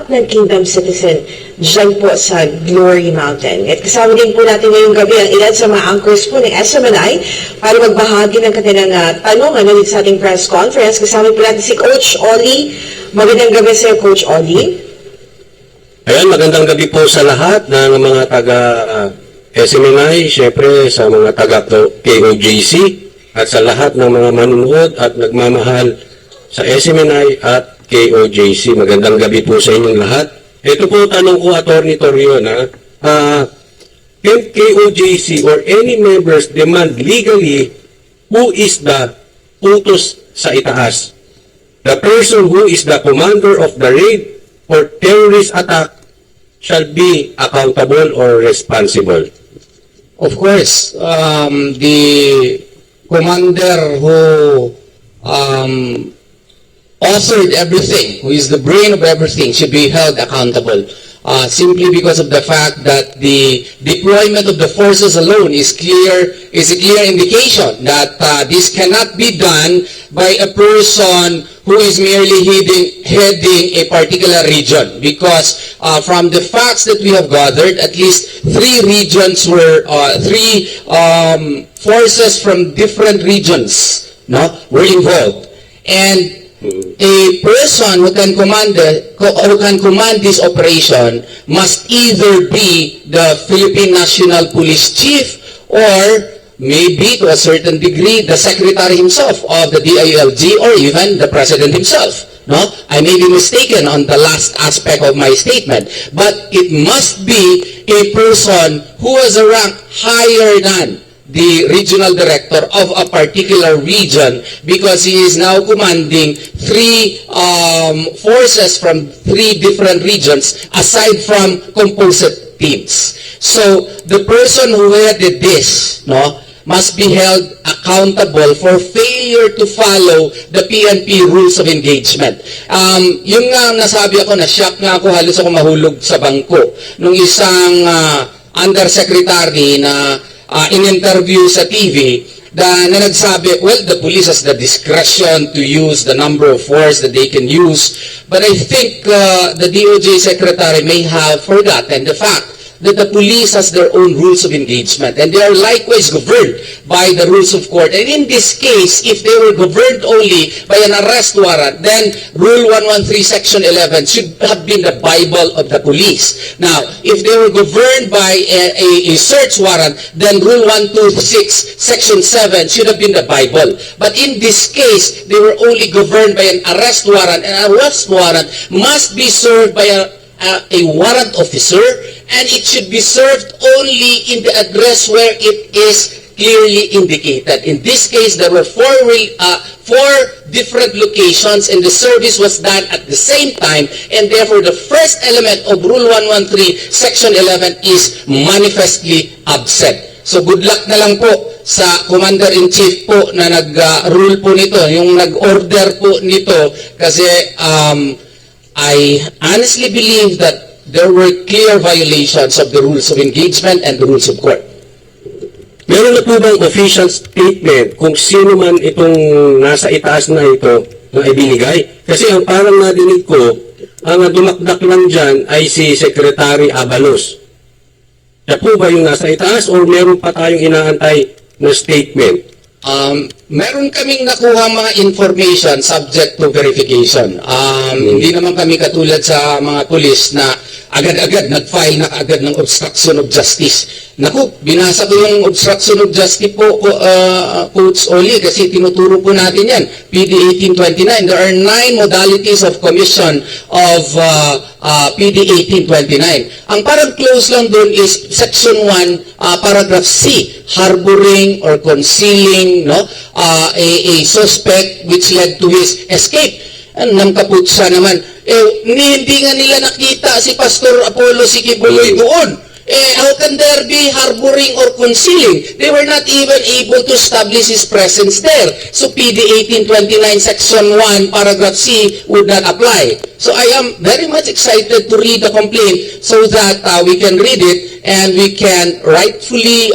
at ng-kingdom citizen dyan po sa Glory Mountain. At kasama din po natin ngayong gabi ang ilan sa mga anchors po ng SMNI para magbahagi ng kanilang tanungan dito sa ating press conference. Kasama po natin si Coach Ollie. Magandang gabi sa Coach Ollie. Ayan, magandang gabi po sa lahat ng mga taga-SMNI, syempre sa mga taga-KOJC at sa lahat ng mga manunood at nagmamahal sa SMNI at KOJC. Magandang gabi po sa inyong lahat. Ito po tanong ko, Atty. Torion, can KOJC or any members demand legally who is the utos sa itaas? The person who is the commander of the raid or terrorist attack shall be accountable or responsible. Of course, the commander who authored everything, who is the brain of everything, should be held accountable. Simply because of the fact that the deployment of the forces alone is a clear indication that this cannot be done by a person who is merely heading a particular region. Because from the facts that we have gathered, at least three forces from different regions were involved. And a person who can command this operation must either be the Philippine National Police Chief or maybe to a certain degree the Secretary himself of the DILG or even the President himself. I may be mistaken on the last aspect of my statement, but it must be a person who has a rank higher than the regional director of a particular region, because he is now commanding three forces from three different regions aside from composite teams. So the person who headed this must be held accountable for failure to follow the PNP rules of engagement. Yung nga nasabi ako, na-shock nga ako, halos ako mahulog sa bangko nung isang undersecretary na in-interview sa TV na nagsabi, well, the police has the discretion to use the number of force that they can use. But I think the DOJ secretary may have forgotten the fact that the police has their own rules of engagement, and they are likewise governed by the rules of court. And in this case, if they were governed only by an arrest warrant, then Rule 113, Section 11 should have been the Bible of the police. Now, if they were governed by a search warrant, then Rule 126, Section 7 should have been the Bible. But in this case, they were only governed by an arrest warrant, and an arrest warrant must be served by a warrant officer, and it should be served only in the address where it is clearly indicated. In this case, there were four different locations, and the service was done at the same time, and therefore the first element of Rule 113, Section 11 is manifestly absent. So good luck na lang po sa Commander-in-Chief po na nag-rule po nito, yung nag-order po nito, kasi I honestly believe that there were clear violations of the rules of engagement and the rules of court. Meron na po bang official statement kung sino man itong nasa itaas na ito na ibinigay? Kasi ang parang nadinig ko, ang dumakdak lang dyan ay si Secretary Abalos. Siya po ba yung nasa itaas o meron pa tayong inaantay na statement? Meron kaming nakuha mga information subject to verification. Hindi naman kami katulad sa mga pulis na agad-agad nag-file na agad ng obstruction of justice. Naku, binasa ko yung obstruction of justice po, Coach Oli, kasi tinuturo po natin yan. PD 1829. There are 9 modalities of commission of PD 1829. Ang parang close lang doon is Section 1, Paragraph C, harboring or concealing a suspect which led to his escape. Nang kaputsa naman, hindi nga nila nakita si Pastor Apollo Sikibuloy doon. How can there be harboring or concealing? They were not even able to establish his presence there. So PD 1829 Section 1 Paragraph C would not apply. So I am very much excited to read the complaint so that we can read it and we can rightfully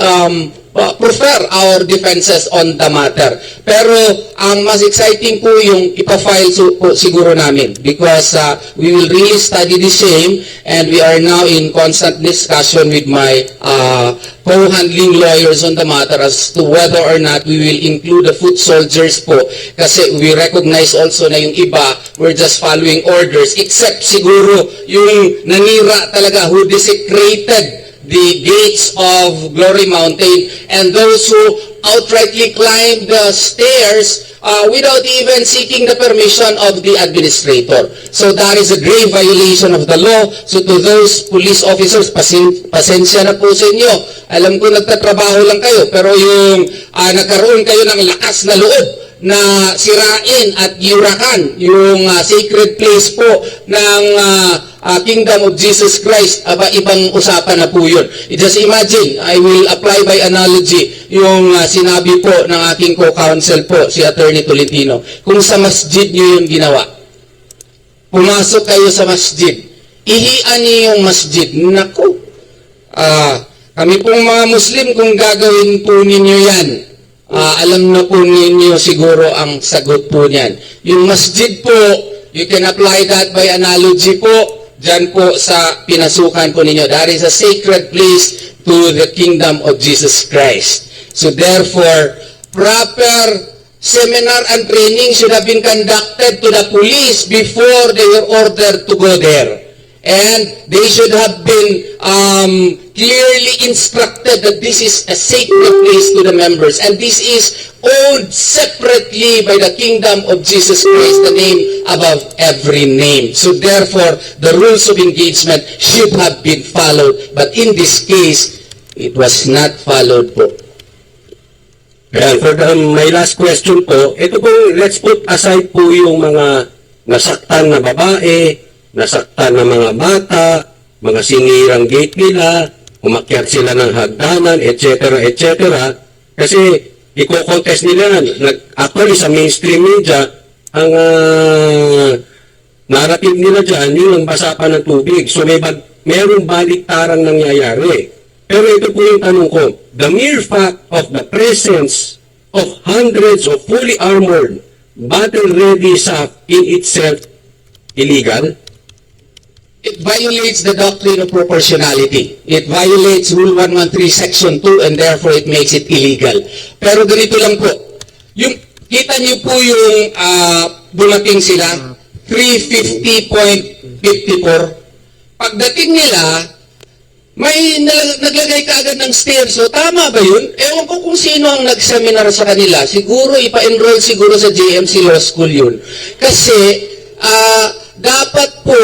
prefer our defenses on the matter. Pero ang mas exciting po yung ipafile po siguro namin because we will really study the same and we are now in constant discussion with my co-handling lawyers on the matter as to whether or not we will include the foot soldiers po kasi we recognize also na yung iba we're just following orders except siguro yung nanira talaga who desecrated the gates of Glory Mountain and those who outrightly climbed the stairs without even seeking the permission of the administrator. So that is a grave violation of the law. So to those police officers, pasensya na po sa inyo. Alam ko nagtatrabaho lang kayo, pero yung nagkaroon kayo ng lakas na loob na sirain at yurakan yung sacred place po ng Kingdom of Jesus Christ, ibang usapan na po yun. Just imagine, I will apply by analogy yung sinabi po ng aking co-counsel po, si Attorney Tolentino. Kung sa masjid nyo yung ginawa, pumasok kayo sa masjid, ihian niyo yung masjid, naku, kami pong mga Muslim, kung gagawin po ninyo yan, alam na po ninyo siguro ang sagot po niyan. Yung masjid po, you can apply that by analogy po, dyan po sa pinasukan po ninyo. That is a sacred place to the kingdom of Jesus Christ. So therefore, proper seminar and training should have been conducted to the police before they were ordered to go there. And they should have been clearly instructed that this is a sacred place to the members. And this is owned separately by the kingdom of Jesus Christ, the name above every name. So therefore, the rules of engagement should have been followed. But in this case, it was not followed po. Ayan, for my last question po, ito po, let's put aside po yung mga nasaktan na babae, nasaktan na mga bata, mga sinirang gate nila, umakyat sila ng hagdanan, etc., etc. Kasi i-contest nila, actually sa mainstream media, ang narrative nila dyan, yung basa pa ng tubig. So mayroong baliktarang nangyayari. Pero ito po yung tanong ko, the mere fact of the presence of hundreds of fully armored, battle-ready SAF in itself illegal? It violates the doctrine of proportionality. It violates Rule 113, Section 2, and therefore it makes it illegal. Pero ganito lang po. Yung, kita niyo po yung dumating sila, 350.54. Pagdating nila, may naglagay kaagad ng stairs. So, tama ba yun? Ewan ko kung sino ang nag-seminar sa kanila. Siguro, ipa-enroll siguro sa JMC Law School yun. Kasi, dapat po,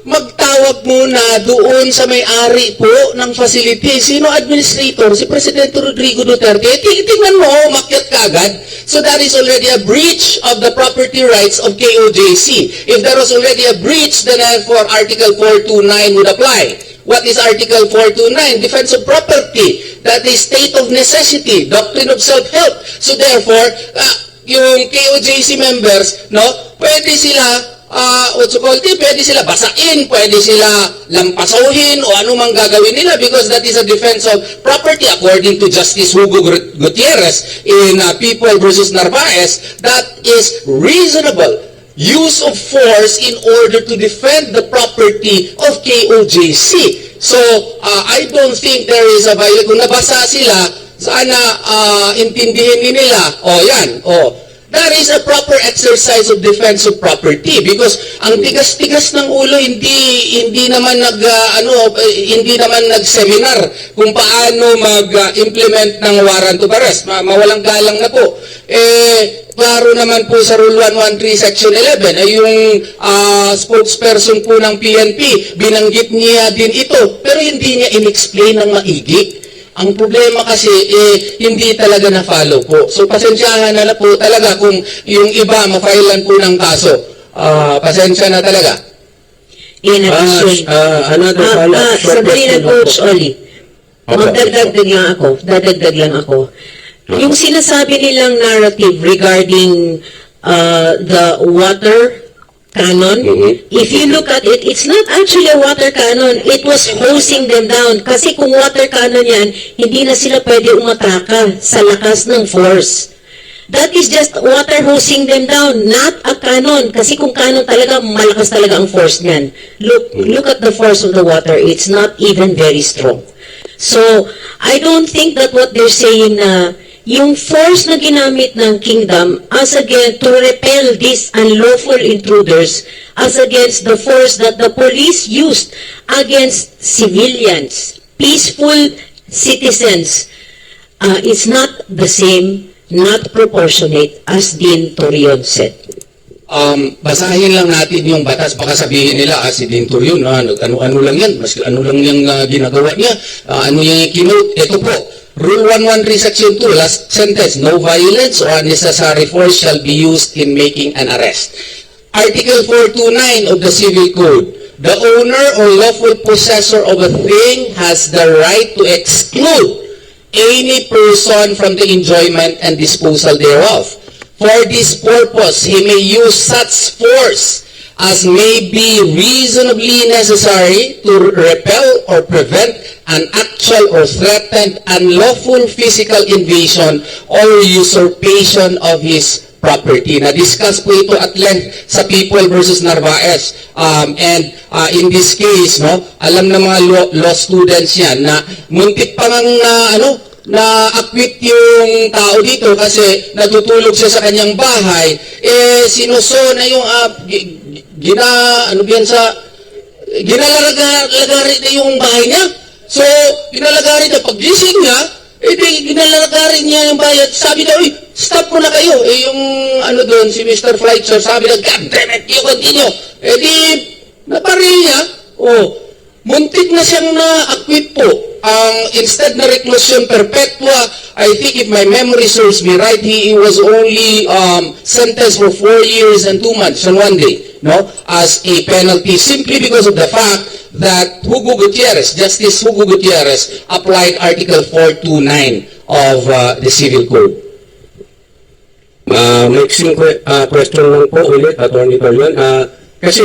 magtawag muna doon sa may-ari po ng facility. Sino administrator? Si Presidente Rodrigo Duterte. Tingnan mo, makyat kaagad. So that is already a breach of the property rights of KOJC. If there was already a breach, then therefore Article 429 would apply. What is Article 429? Defense of property. That is state of necessity, doctrine of self-help. So therefore, yung KOJC members, no, pwede sila pwede sila basain, pwede sila lampasuhin o anumang gagawin nila because that is a defense of property according to Justice Hugo Gutierrez in People versus Narvaez. That is reasonable use of force in order to defend the property of KOJC. So, I don't think there is a violation. Kung nabasa sila, sana intindihin nila, that is a proper exercise of defense of property because ang tigas-tigas ng ulo hindi naman nag-seminar kung paano mag-implement ng warrant of arrest. Mawalang galang na po. Klaro naman po sa Rule 113 Section 11 ay yung spokesperson po ng PNP binanggit niya din ito pero hindi niya in-explain ng maigi. Ang problema kasi, hindi talaga na-follow po. So, pasensyahan na po talaga kung yung iba ma-filean po ng kaso. Pasensya na talaga. In addition, Another follow-up sandali na Coach Oli. Okay. Dadagdag lang ako. Yung sinasabi nilang narrative regarding the water cannon. If you look at it, it's not actually a water cannon. It was hosing them down. Kasi kung water cannon yan, hindi na sila pwede umataka sa lakas ng force. That is just water hosing them down, not a cannon. Kasi kung cannon talaga, malakas talaga ang force niyan. Look at the force of the water. It's not even very strong. So, I don't think that what they're saying na yung force na ginamit ng kingdom as again to repel these unlawful intruders as against the force that the police used against civilians, peaceful citizens, is not the same, not proportionate as Dean Torion said. Basahin lang natin yung batas. Baka sabihin nila, si Dean Torion, ano lang yan, mas ano lang yung ginagawa niya, ano yung kinote. Ito po, Rule 113 Section 2, last sentence, no violence or unnecessary force shall be used in making an arrest. Article 429 of the Civil Code, the owner or lawful possessor of a thing has the right to exclude any person from the enjoyment and disposal thereof. For this purpose, he may use such force as may be reasonably necessary to repel or prevent an actual or threatened unlawful physical invasion or usurpation of his property. Na-discuss po ito at length sa People versus Narvaez. In this case, no, alam ng mga law students yan na muntik pa ng na-acquit yung tao dito kasi natutulog siya sa kanyang bahay, sinuso na yung ginalagari na yung bahay niya. So, ginalagari na paggising niya, ginalagari niya yung bahay at sabi na, stop mo na kayo. Yung doon, si Mr. Fleischer, sabi na, God damn it, you continue. Naparil niya, muntik na siyang na-acquit po. Instead na reclusion perpetua, I think if my memory serves me right, he was only sentenced for 4 years and 2 months and 1 day, no, as a penalty, simply because of the fact that Justice Hugo Gutierrez applied Article 429 of the Civil Code. Mixing question lang po ulit, Attorney Torion. Kasi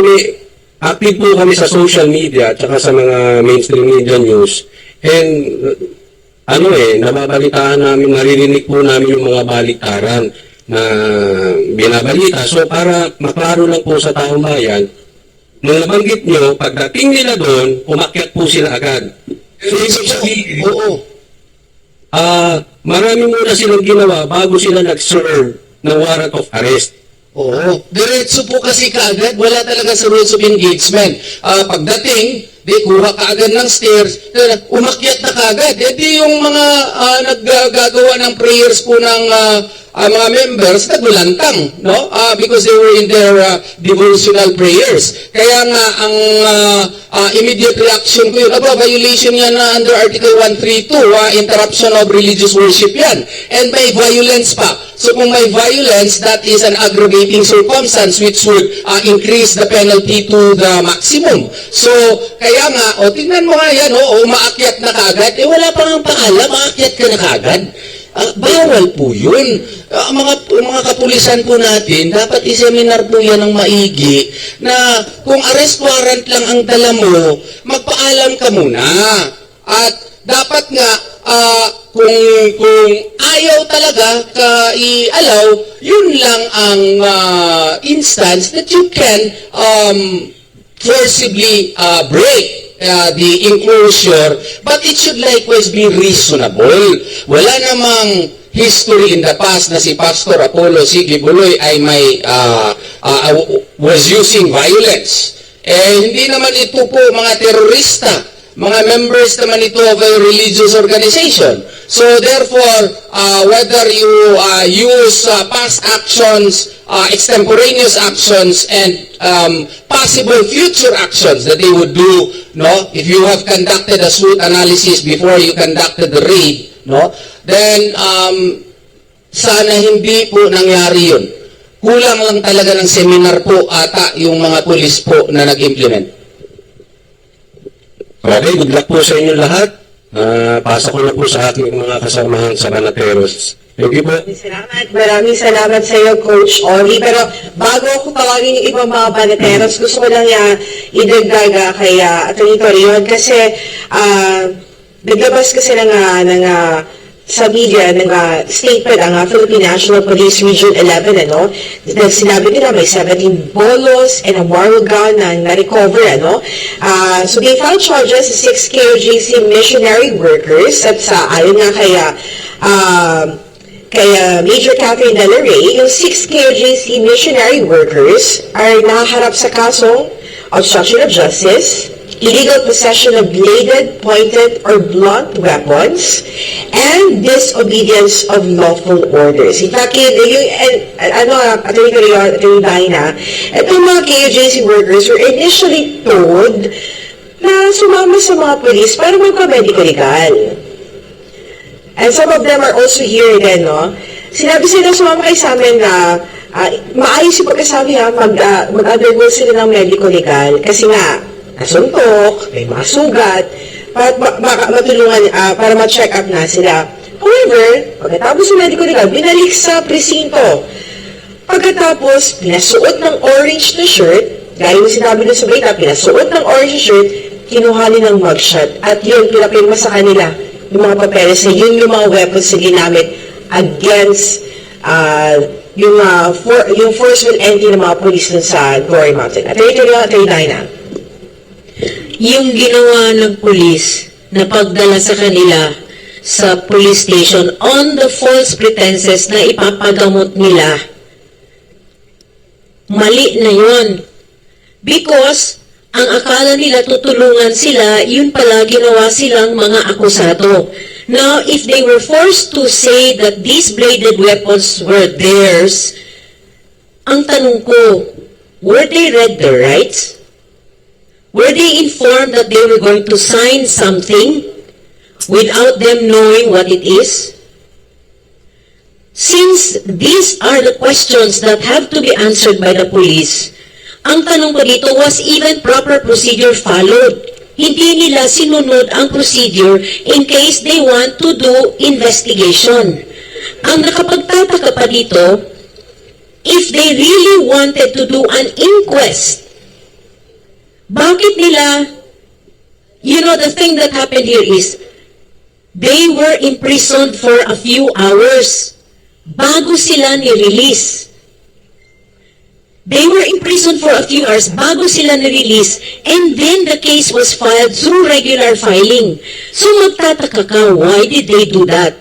active po kami sa social media at saka sa mga mainstream media news. And nababalitaan namin, naririnig po namin yung mga balitaran na binabalita. So para maklaro lang po sa taong bayan, nung nabanggit nyo, pagdating nila doon, umakyat po sila agad. So ibig sabihin, marami muna silang ginawa bago sila nag-serve ng warrant of arrest. Diretso po kasi kaagad, wala talaga sa rules of engagement. Pagdating, kuha kaagad ng stairs, umakyat na kaagad. Di yung mga naggagawa ng prayers po ng mga members, nagulantang, no? Because they were in their devotional prayers. Kaya nga, ang immediate reaction ko yun, violation yan under Article 132, interruption of religious worship yan. And may violence pa. So kung may violence, that is an aggravating circumstance which would increase the penalty to the maximum. So, kaya nga, tingnan mo nga yan, umaakyat na kaagad, wala pa nga paalam, maakyat ka na kaagad. Bawal po yun. Mga kapulisan po natin, dapat i-seminar po yan ng maigi na kung arrest warrant lang ang dala mo, magpaalam ka muna. At dapat nga, kung ayaw talaga ka i-allow, yun lang ang instance that you can forcibly break the enclosure, but it should likewise be reasonable. Wala namang history in the past na si Pastor Apollo Sige Buloy ay was using violence. Hindi naman ito po mga terorista, mga members naman ito of a religious organization. So therefore, whether you use past actions, extemporaneous actions, and possible future actions that they would do, no? If you have conducted a SWOT analysis before you conducted the raid, no? Then sana hindi po nangyari yun. Kulang lang talaga ng seminar po ata yung mga pulis po na nag-implement. Okay, good luck po sa inyo lahat. Pasok ko na po sa ating mga kasamahan sa Banateros. Thank you po. Maraming salamat sa iyo, Coach Ollie. Pero bago ako tawagin yung ibang mga banateros, gusto ko lang idagdag kay Atty. Torion kasi naglabas kasi sa media ng statement ang Philippine National Police Region 11, na sinabi nila may 17 bolos and a moral gun na na-recover, so they filed charges sa 6 KOJC missionary workers at ayon nga kay Major Catherine Dela Rey, yung 6 KOJC missionary workers ay nahaharap sa kasong obstruction of justice, illegal possession of bladed, pointed, or blunt weapons, and disobedience of lawful orders. In fact, Atty. Dina, itong mga KOJC workers were initially told na sumama sa mga polis para magpa-medical legal. And some of them are also here din, Sinabi sila sumama kayo sa amin na maayos yung pagkasabi mag-undergo sila ng medical legal kasi nga, nasuntok, may mga sugat, para matulungan, para ma-check up na sila. However, pagkatapos ng medical legal, binalik sa presinto. Pagkatapos, pinasuot ng orange na shirt, gaya mo sinabi doon sa balita, pinasuot ng orange shirt, kinuhali ng mugshot, at yun, pinapirma sa kanila yung mga papeles na yun yung mga weapons na ginamit against yung forceful entry ng mga police dun sa Glory Mountain. Atty. Dina. Yung ginawa ng pulis na pagdala sa kanila sa police station on the false pretenses na ipapagamot nila, mali na yun. Because ang akala nila tutulungan sila, yun pala ginawa silang mga akusado. Now, if they were forced to say that these bladed weapons were theirs, ang tanong ko, were they read their rights? Were they informed that they were going to sign something without them knowing what it is? Since these are the questions that have to be answered by the police, ang tanong ko dito, was even proper procedure followed? Hindi nila sinunod ang procedure in case they want to do investigation. Ang nakapagtataka pa dito, if they really wanted to do an inquest, bakit nila, the thing that happened here is, they were imprisoned for a few hours bago sila ni-release. They were imprisoned for a few hours bago sila na-release, and then the case was filed through regular filing. So magtataka ka, why did they do that?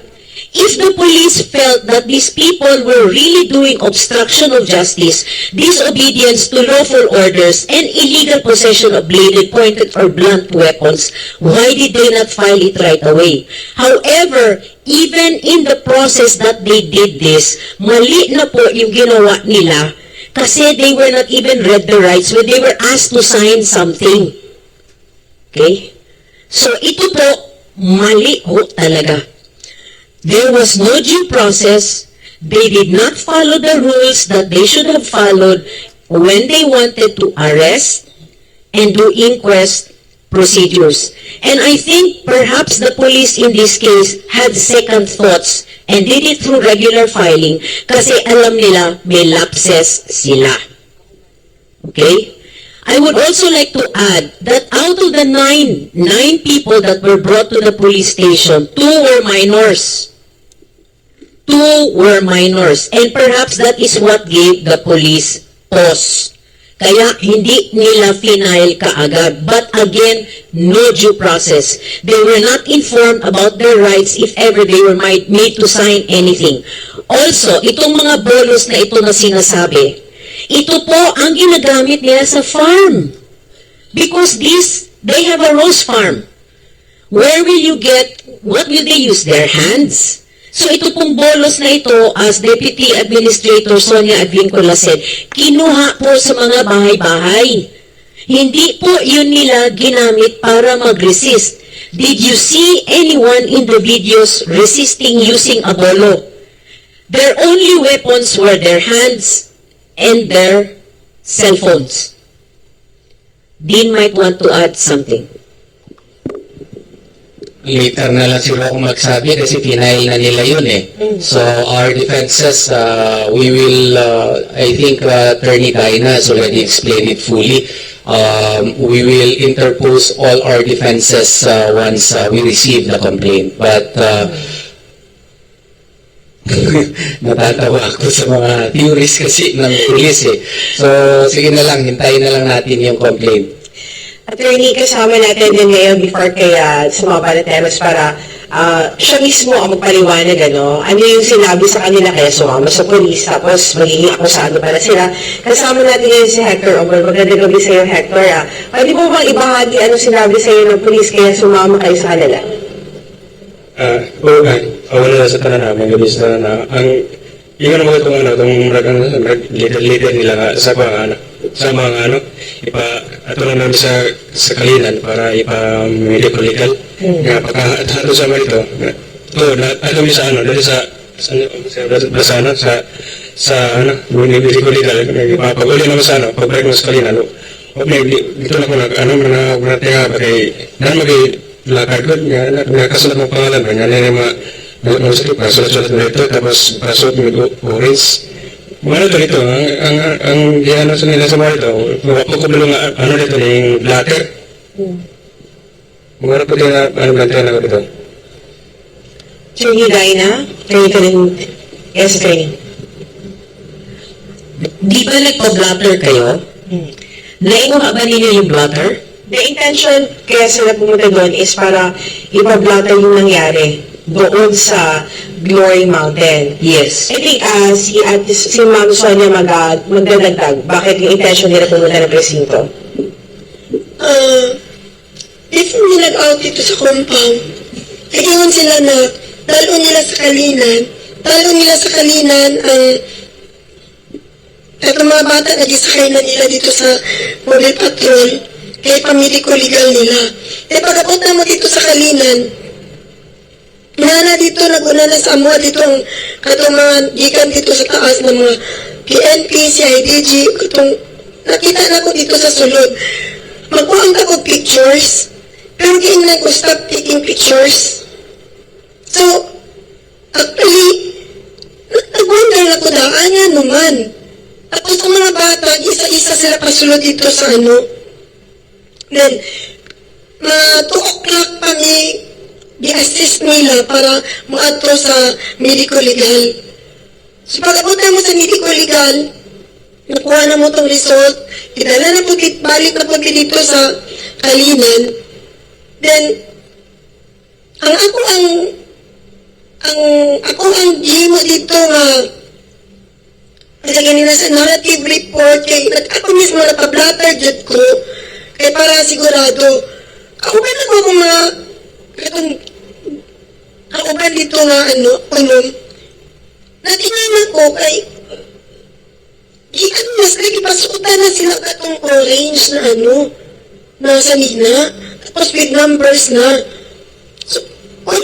If the police felt that these people were really doing obstruction of justice, disobedience to lawful orders, and illegal possession of bladed, pointed, or blunt weapons, why did they not file it right away? However, even in the process that they did this, mali na po yung ginawa nila, kasi they were not even read the rights when they were asked to sign something. Okay? So, ito po, mali ho talaga. There was no due process. They did not follow the rules that they should have followed when they wanted to arrest and do inquest procedures. And I think perhaps the police in this case had second thoughts and did it through regular filing kasi alam nila may lapses sila. Okay? I would also like to add that out of the nine people that were brought to the police station, 2 were minors. 2 were minors. And perhaps that is what gave the police pause. Kaya hindi nila final kaagad. But again, no due process. They were not informed about their rights if ever they were made to sign anything. Also, itong mga bolos na ito na sinasabi, ito po ang ginagamit nila sa farm. Because they have a rose farm. Where will you get, what will they use? Their hands? So ito pong bolos na ito, as Deputy Administrator Sonia Advincula said, kinuha po sa mga bahay-bahay. Hindi po yun nila ginamit para mag-resist. Did you see anyone in the videos resisting using a bolo? Their only weapons were their hands and their cell phones. Dean might want to add something. later na lang siguro ako magsabi kasi final na nila yun eh. So our defenses, we will, I think Attorney Dina has already explained it fully. We will interpose all our defenses once we receive the complaint. But natatawa ako sa mga theories kasi ng police eh. So sige na lang, hintayin na lang natin yung complaint. Attorney, kasama natin din ngayon before kaya sa mga panateros para siya mismo ang magpaliwanag, ano yung sinabi sa kanila kaya sumama sa polis, tapos magiging akusado para sila. Kasama natin ngayon si Hector Obol. Magandang gabi sa iyo, Hector. Pwede mo bang ibahagi ano sinabi sa iyo ng polis kaya sumama kayo sa kanila? Wala na sa tanan na, may gabi sa tanan na. Ang ingon naman itong leader nila nga sa mga ato lang namin sa kalinan para medical legal. Nga pagka sa mga ito, alam niyo sa dali sa medical legal, pag-uli naman sa pag-break mo sa kalinan, dito na ko nagtinga ba kay dahil mag-lakad ko, nakasulat ng pangalan, nga nasulat mo ito, tapos pasot mo orange. Mga ito dito, ang diyan sa nila sa mga ito, pagkabalo nga, dito yung blatter. Mga ito din blatter na ko dito. Attorney Dina, yes, attorney. Di ba nagpa-blotter kayo? Nainuha ba ninyo yung blotter? The intention kaya sila pumunta doon is para ipablatter yung nangyari doon sa Glory Mountain. Yes. I think si Ma'am Sonia magdadagdag. Bakit yung intention nila pumunta ng presinto? Before nila nag-out dito sa compound, nag-iwan sila na talo nila sa kalinan ang at mga bata nag-isakay na nila dito sa mobile patrol kaya pamiliko legal nila. Pagkapot na mo dito sa kalinan, nana dito, naguna na sa amuha dito ang katong mga gikan dito sa taas ng mga PNP, CIDG, katong nakita na ko dito sa sulod. Magkuhaan ka ko pictures, pero giingnan ko stop taking pictures. So, actually, nag-wonder na ko daan nga naman. Tapos ang mga bata, isa-isa sila pasulod dito sa Then, mga 2 o'clock pa i-assist nila para maato sa medical legal. So pag-abot na mo sa medical legal, nakuha na mo itong result, idala na po, balik na po dito sa kalinan, then, ako ang gimo dito nga, kasi ganina sa narrative report, kay ako mismo napablatter dyan ko, kay para sigurado, ako ba na ko mga, katong, ako ba dito nga, natingnan ko kay, mas nagipasutan na sila katong orange na na sanina, tapos with numbers na. So, wala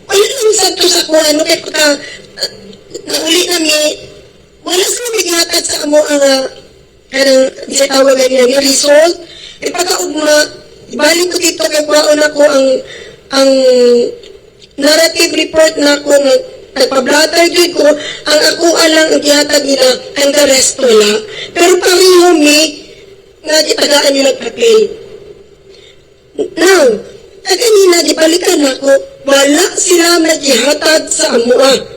lang sa to sa kung kay kuta, nauli namin, wala sila bighatad sa amo ang kanang isa tawagan niya yung result. Pagkaugma, ibalik ko dito kay kuhaon ako ang narrative report na ako nagpa-blatter dito ko, ang ako alang ang gihatag nila, and the rest wala. Pero pareho nga gitagaan nila papel. Now, kanina gibalikan ako, wala sila magihatag sa amoa.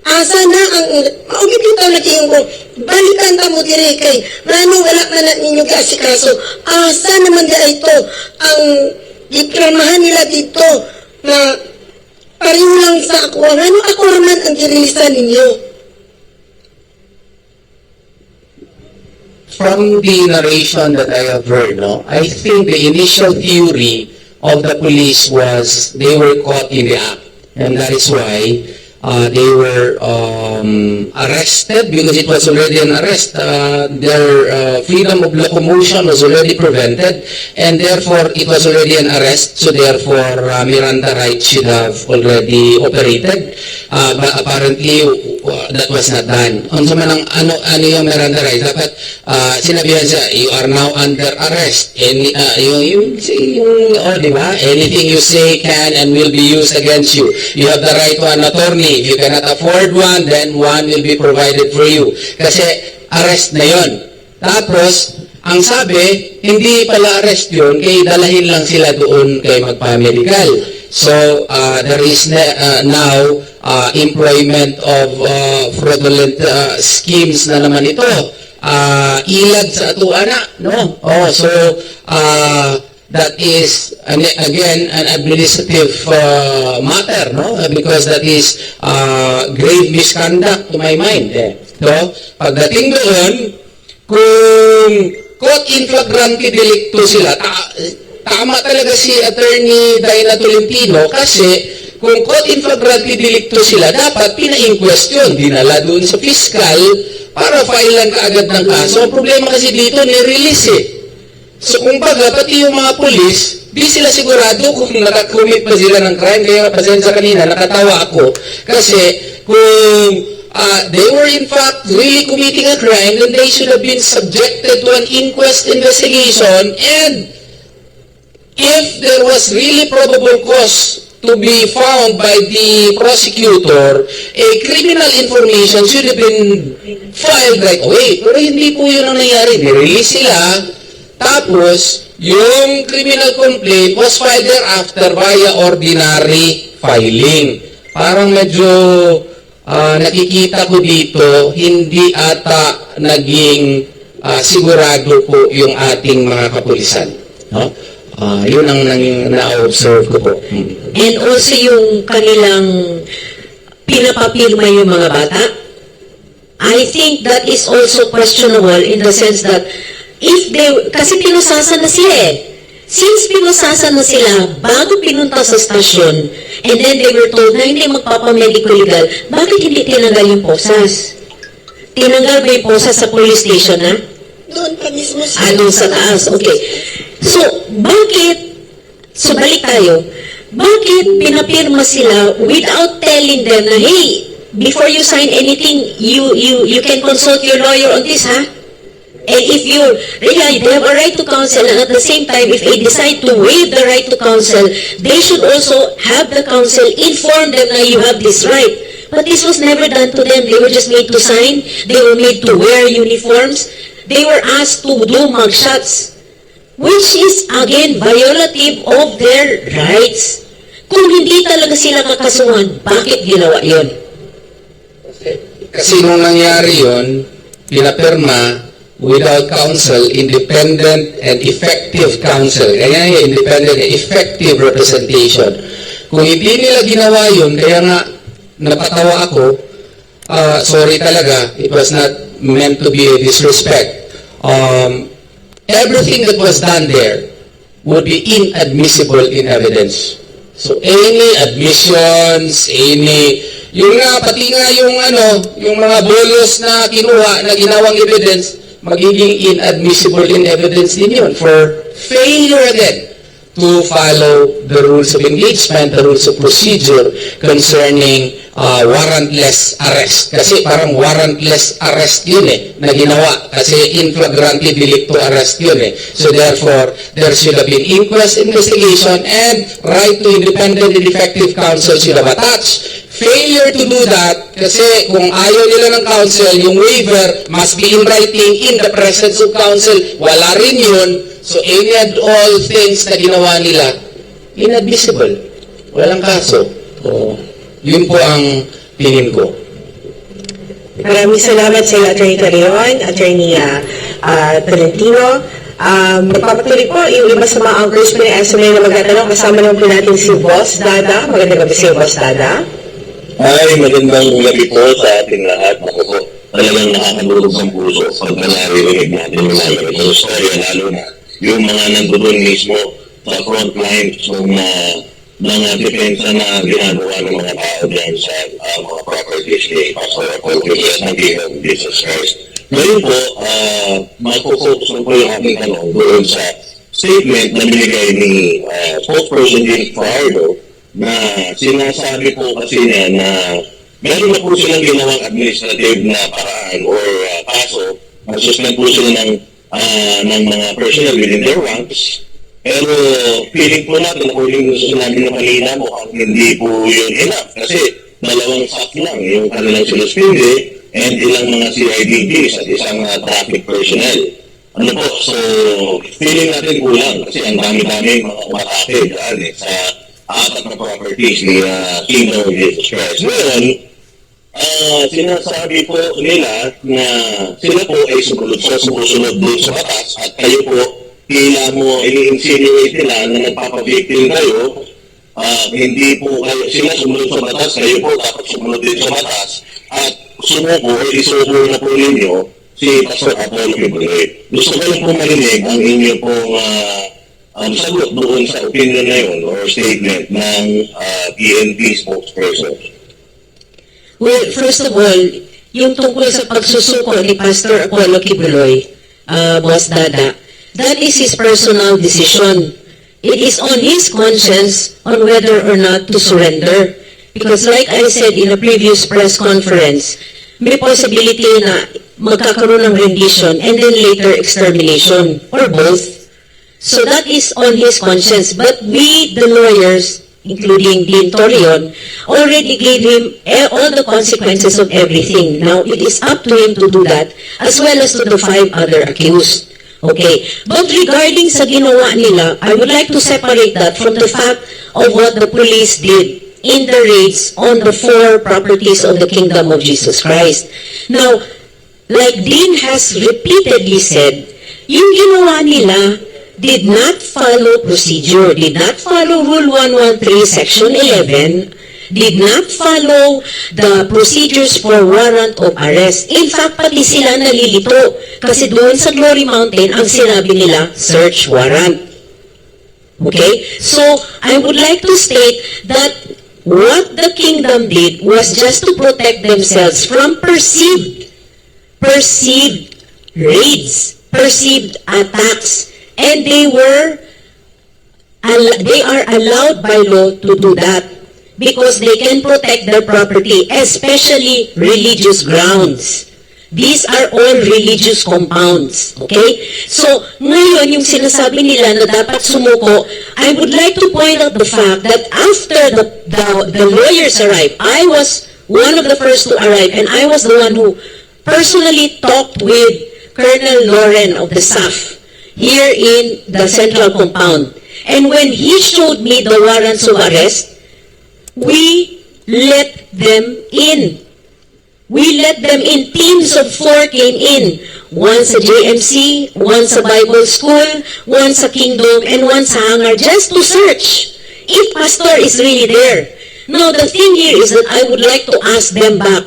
Asa na ang maugip yung tao naging ko, balikan ta mo dire kay manong wala na ninyo kaasikaso. Asa naman dia ito ang diplamahan nila dito na pareho lang sa ako. Ano ako naman ang girilisan ninyo? From the narration that I have heard, I think the initial theory of the police was they were caught in the act. And that is why they were arrested because it was already an arrest. Their freedom of locomotion was already prevented, and therefore it was already an arrest. So therefore, Miranda rights should have already operated. But apparently, that was not done. Ano man ang ano yung Miranda rights? Dapat sinabihan siya, you are now under arrest. Any di ba? Anything you say can and will be used against you. You have the right to an attorney. If you cannot afford one, then one will be provided for you. Kasi arrest na yon. Tapos, ang sabi, hindi pala arrest yun, kaya dalahin lang sila doon kay magpa-medical. So, there is now employment of fraudulent schemes na naman ito. Ilad sa atuana, no? So, that is, again, an administrative matter, no? Because that is grave misconduct to my mind. No? Pagdating doon, kung caught in flagrante delicto sila, tama talaga si Attorney Dina Tolentino kasi kung caught in flagrante delicto sila, dapat pina-inquestion, dinala doon sa fiscal para filean kaagad ng kaso. Ang problema kasi dito, nirelease eh. So kung baga, pati yung mga polis, di sila sigurado kung nakakommit pa sila ng crime. Kaya pasensya kanina, nakatawa ako. Kasi kung they were in fact really committing a crime, then they should have been subjected to an inquest investigation, and if there was really probable cause to be found by the prosecutor, a criminal information should have been filed right away. Pero hindi po yun ang nangyari. Nirelease sila, tapos yung criminal complaint was filed thereafter via ordinary filing. Parang medyo nakikita ko dito, hindi ata naging sigurado po yung ating mga kapulisan. No? Yun ang na-observe ko po. And also yung kanilang pinapapirma yung mga bata, I think that is also questionable in the sense that if they, kasi pinusasan na sila eh. Since pinusasan na sila bago pinunta sa stasyon, and then they were told na hindi magpapamedico legal, bakit hindi tinanggal yung posas? Tinanggal ba yung posas sa police station, ha? Doon pa mismo siya. Doon sa taas, okay. So, bakit, so balik tayo, bakit pinapirma sila without telling them na, hey, before you sign anything, you can consult your lawyer on this, ha? And if they have a right to counsel, and at the same time, if they decide to waive the right to counsel, they should also have the counsel inform them that you have this right. But this was never done to them. They were just made to sign. They were made to wear uniforms. They were asked to do mugshots, which is, again, violative of their rights. Kung hindi talaga sila kakasuhan, bakit ginawa yon? Kasi nung nangyari yon, pinapirma without counsel, independent and effective counsel. Kaya yung independent and effective representation. Kung hindi nila ginawa yun, kaya nga napatawa ako, sorry talaga, it was not meant to be a disrespect. Everything that was done there would be inadmissible in evidence. So any admissions, yung nga, pati nga yung mga bolos na kinuha, na ginawang evidence, magiging inadmissible in evidence din yun for failure again to follow the rules of engagement, the rules of procedure concerning warrantless arrest. Kasi parang warrantless arrest yun na ginawa. Kasi in flagrante delicto arrest yun So therefore, there should have been inquest, investigation, and right to independent and effective counsel should have attached. Failure to do that, kasi kung ayaw nila ng counsel, yung waiver must be in writing in the presence of counsel. Wala rin yun. So any and all things na ginawa nila, inadmissible. Walang kaso. So, yun po ang tingin ko. Maraming salamat sa iyo, Attorney Carreon, Attorney Tolentino. Magpapatuloy po yung iba sa mga anchors po ng SMA na magtatanong. Kasama naman po natin si Boss Dada. Magandang gabi si Boss Dada. Ay, magandang gabi po sa ating lahat. Ako po, talagang nakakadurog ang puso pag naririnig natin yung mga ganitong storya, lalo na yung mga nandoon mismo sa front line ng ng depensa na ginagawa ng mga tao dyan sa mga properties ni Pastor Apollo ng King of Jesus Christ. Ngayon po, mag-focus na po yung aking tanong doon sa statement na binigay ni spokesperson Jake Fajardo na sinasabi po kasi niya na meron na po silang ginawang administrative na paraan or kaso, nagsuspend po sila ng mga personnel within their ranks. Pero feeling po natin, according sa sinabi na kanina, mukhang hindi po yun enough. Kasi 2 staff lang yung kanilang sinuspindi and ilang mga CIDGs at isang traffic personnel. Ano po, so feeling natin kulang kasi ang dami-dami mga umatake daan sa 4 na properties ni Kingdom of Jesus Christ. Ngayon, sinasabi po nila na sila po ay sumusunod din sa batas at kayo po tila mo ini-insinuate nila na nagpapavictim kayo, hindi po kayo, sila sumunod sa batas, kayo po dapat sumunod din sa batas at sumuko o isuko na po ninyo si Pastor Apollo Kibuloy. Gusto ko lang po marinig ang inyo pong sagot doon sa opinion na yun or statement ng PNP spokesperson. Well, first of all, yung tungkol sa pagsusuko ni Pastor Apollo Kibuloy, Boss Dada, that is his personal decision. It is on his conscience on whether or not to surrender. Because like I said in a previous press conference, may possibility na magkakaroon ng rendition and then later extermination, or both. So that is on his conscience. But we, the lawyers, including Dean Torion, already gave him all the consequences of everything. Now, it is up to him to do that, as well as to the 5 other accused. Okay. But regarding sa ginawa nila, I would like to separate that from the fact of what the police did in the raids on the 4 properties of the Kingdom of Jesus Christ. Now, like Dean has repeatedly said, yung ginawa nila did not follow procedure, did not follow Rule 113, Section 11, did not follow the procedures for warrant of arrest. In fact, pati sila nalilito kasi doon sa Glory Mountain, ang sinabi nila, search warrant. Okay? So, I would like to state that what the kingdom did was just to protect themselves from perceived raids, perceived attacks, and they are allowed by law to do that because they can protect their property, especially religious grounds. These are all religious compounds. Okay? So, ngayon, yung sinasabi nila na dapat sumuko, I would like to point out the fact that after the lawyers arrived, I was one of the first to arrive, and I was the one who personally talked with Colonel Loren of the SAF here in the central compound. And when he showed me the warrants of arrest, we let them in. We let them in. Teams of 4 came in. One sa JMC, one sa Bible School, one sa Kingdom, and one sa Hangar, just to search if Pastor is really there. Now, the thing here is that I would like to ask them back,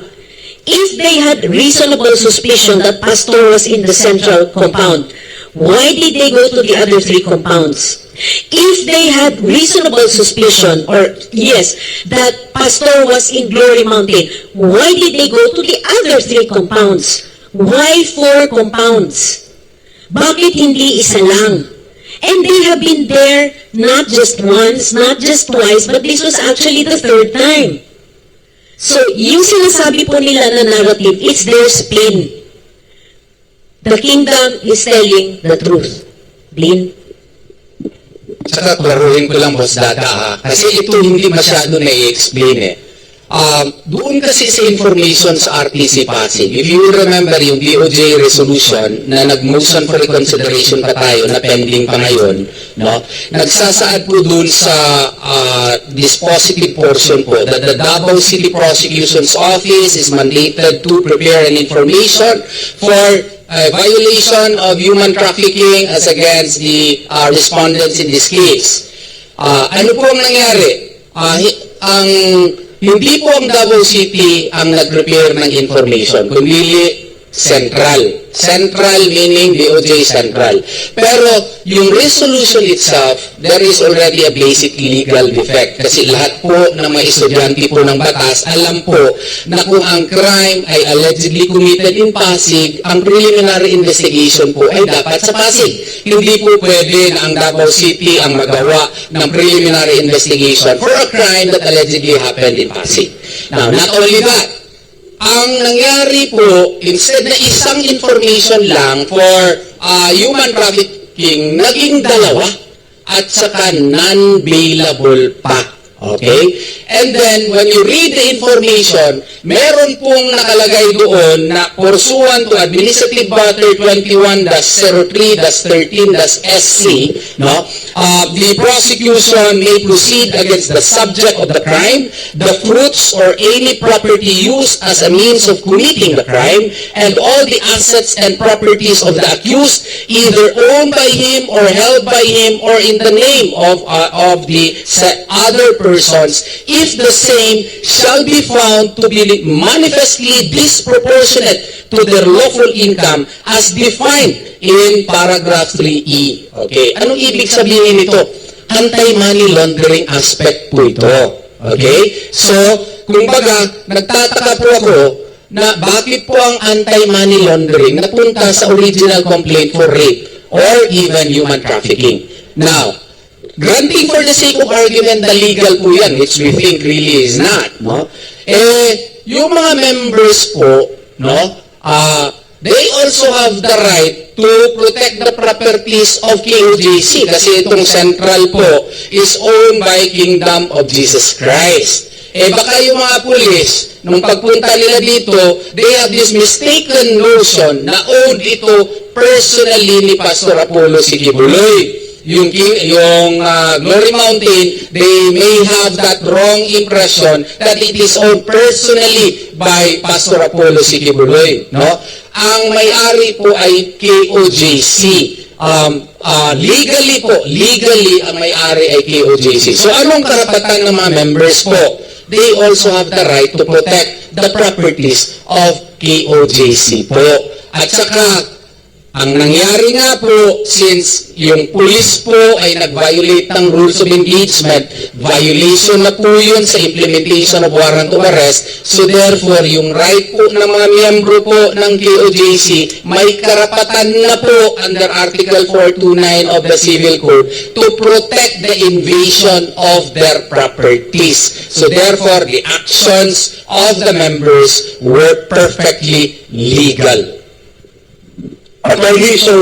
if they had reasonable suspicion that Pastor was in the central compound, why did they go to the other 3 compounds? If they had reasonable suspicion, or yes, that Pastor was in Glory Mountain, why did they go to the other 3 compounds? Why 4 compounds? Bakit hindi isa lang? And they have been there not just once, not just twice, but this was actually the 3rd time. So, yung sinasabi po nila na narrative, it's their spin. The kingdom is telling the truth. Dean? Saka klaruhin ko lang, Boss Dada, kasi ito hindi masyado na-i-explain eh. Doon kasi sa information sa RTC Pasig, if you remember yung DOJ resolution na nag-motion for reconsideration pa tayo na pending pa ngayon, no? Nagsasaad po doon sa dispositive portion po that the Davao City Prosecution's Office is mandated to prepare an information for violation of human trafficking as against the respondents in this case. Ano po ang nangyari? Hindi po ang Davao City ang nag-prepare ng information, kundi Central. Central meaning DOJ Central. Pero yung resolution itself, there is already a basic legal defect. Kasi lahat po ng mga estudyante po ng batas, alam po na kung ang crime ay allegedly committed in Pasig, ang preliminary investigation po ay dapat sa Pasig. Hindi po pwede na ang Davao City ang magawa ng preliminary investigation for a crime that allegedly happened in Pasig. Now, not only that, ang nangyari po, instead na isang information lang for human trafficking, naging dalawa at saka non-bailable pa. Okay? And then, when you read the information, meron pong nakalagay doon na pursuant to Administrative Matter 21-03-13-SC, no? The prosecution may proceed against the subject of the crime, the fruits or any property used as a means of committing the crime, and all the assets and properties of the accused, either owned by him or held by him or in the name of the other persons, if the same shall be found to be manifestly disproportionate to their lawful income as defined in paragraph 3E. Okay? Anong ibig sabihin nito? Anti-money laundering aspect po ito. Okay? So, kumbaga, nagtataka po ako na bakit po ang anti-money laundering napunta sa original complaint for rape or even human trafficking. Now, granting for the sake of argument na legal po yan, which we think really is not, no? Yung mga members po, no, they also have the right to protect the properties of KOJC kasi itong Central po is owned by Kingdom of Jesus Christ. Baka yung mga pulis, nung pagpunta nila dito, they have this mistaken notion na owned ito personally ni Pastor Apollo Sikibuloy. Yung Glory Mountain, they may have that wrong impression that it is owned personally by Pastor Apollo Sikibuloy, no? Ang may-ari po ay KOJC. Legally ang may-ari ay KOJC. So anong karapatan ng mga members po? They also have the right to protect the properties of KOJC po. At saka, ang nangyari nga po, since yung police po ay nag-violate ng rules of engagement, violation na po yun sa implementation of warrant of arrest. So therefore, yung right po ng mga miyembro po ng KOJC, may karapatan na po under Article 429 of the Civil Code to protect the invasion of their properties. So therefore, the actions of the members were perfectly legal. Attorney, so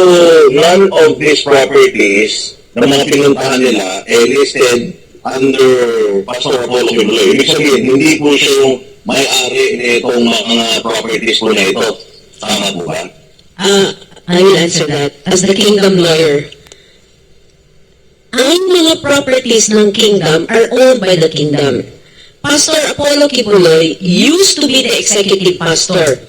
none of these properties na mga pinuntahan nila listed under Pastor Apollo Kibuloy. Ibig sabihin, hindi po siya yung may-ari nitong mga properties po na ito. Tama po ba? I will answer that as the kingdom lawyer. Ang mga properties ng kingdom are owned by the kingdom. Pastor Apollo Kibuloy used to be the executive pastor.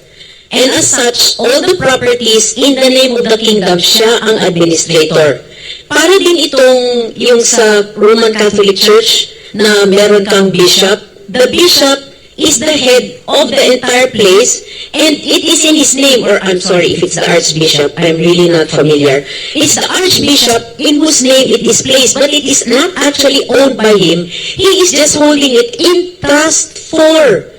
And as such, all the properties in the name of the kingdom, siya ang administrator. Para din itong yung sa Roman Catholic Church na meron kang bishop, the bishop is the head of the entire place and it is in his name, or I'm sorry if it's the archbishop, I'm really not familiar. It's the archbishop in whose name it is placed, but it is not actually owned by him. He is just holding it in trust for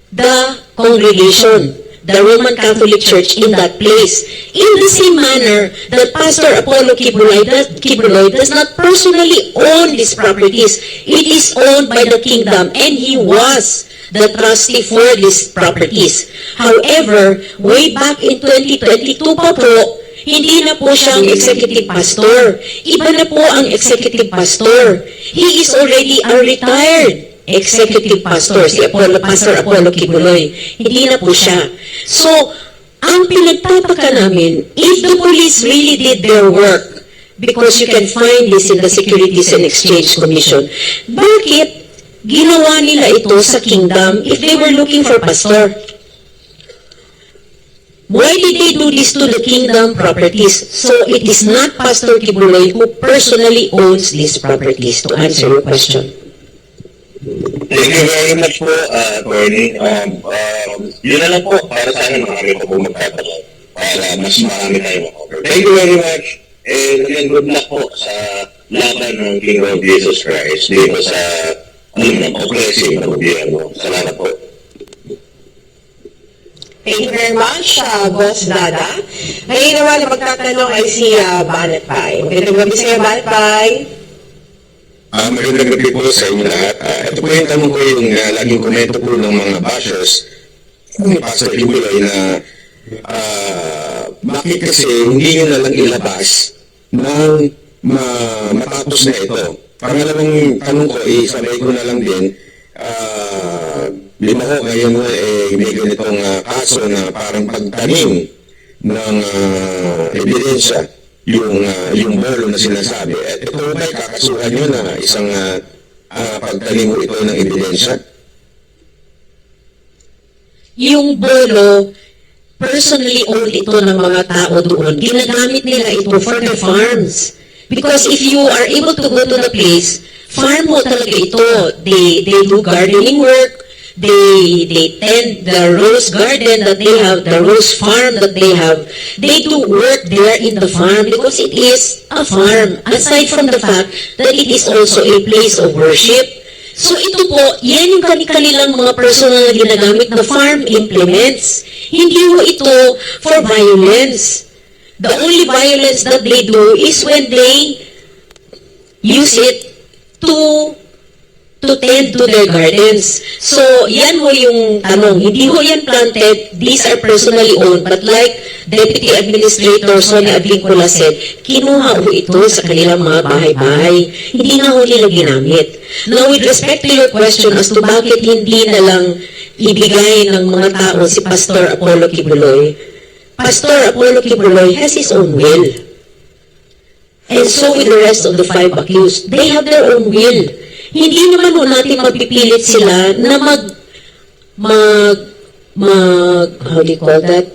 the congregation, the Roman Catholic Church in that place. In the same manner that Pastor Apollo Kibuloy does not personally own these properties. It is owned by the kingdom and he was the trustee for these properties. However, way back in 2022 pa po, hindi na po siyang executive pastor. Iba na po ang executive pastor. He is already a retired executive pastor, Pastor Apollo Kibuloy. Hindi na po siya. So, ang pinagtataka namin, if the police really did their work, because you can find this in the Securities and Exchange Commission, bakit ginawa nila ito sa kingdom if they were looking for pastor? Why did they do this to the kingdom properties? So, it is not Pastor Kibuloy who personally owns these properties, to answer your question. Thank you very much po, Attorney. Yun na lang po, para sa akin, marami pa po magtatanong para mas marami tayo makover. Thank you very much. And again, good luck po sa laban ng King of Jesus Christ dito sa, oppressive na gobyerno. Salamat po. Thank you very much, Boss Dada. Ngayon naman na magtatanong ay si Banat Pai. Magandang gabi sa iyo, Banat Pai. Magandang gabi po sa inyo lahat. Ito po yung tanong ko yung laging komento po ng mga bashers ni Pastor Kibuloy na bakit kasi hindi nyo nalang ilabas ng matapos na ito. Pangalawang tanong ko, isabay ko na lang din, lima ko ngayon may ganitong kaso na parang pagtanim ng ebidensya yung bolo na sinasabi. At ito ba kakasuhan nyo na isang pagtanim ito ng ebidensya? Yung bolo, personally owned ito ng mga tao doon. Ginagamit nila ito for their farms. Because if you are able to go to the place, farm mo talaga ito. They do gardening work. They tend the rose garden that they have, the rose farm that they have. They do work there in the farm because it is a farm. Aside from the fact that it is also a place of worship. So ito po, yan yung kanilang mga personal na ginagamit na farm implements. Hindi mo ito for violence. The only violence that they do is when they use it to tend to their gardens. So, yan ho yung tanong. Hindi ho yan planted. These are personally owned. But like Deputy Administrator Sonia Advincula said, kinuha ho ito sa kanilang mga bahay-bahay. Hindi na ho nila ginamit. Now, with respect to your question as to bakit hindi na lang ibigay ng mga tao si Pastor Apollo Kibuloy, Pastor Apollo Kibuloy has his own will. And so with the rest of the 5 accused, they have their own will. Hindi naman ho natin mapipilit sila na how do you call that?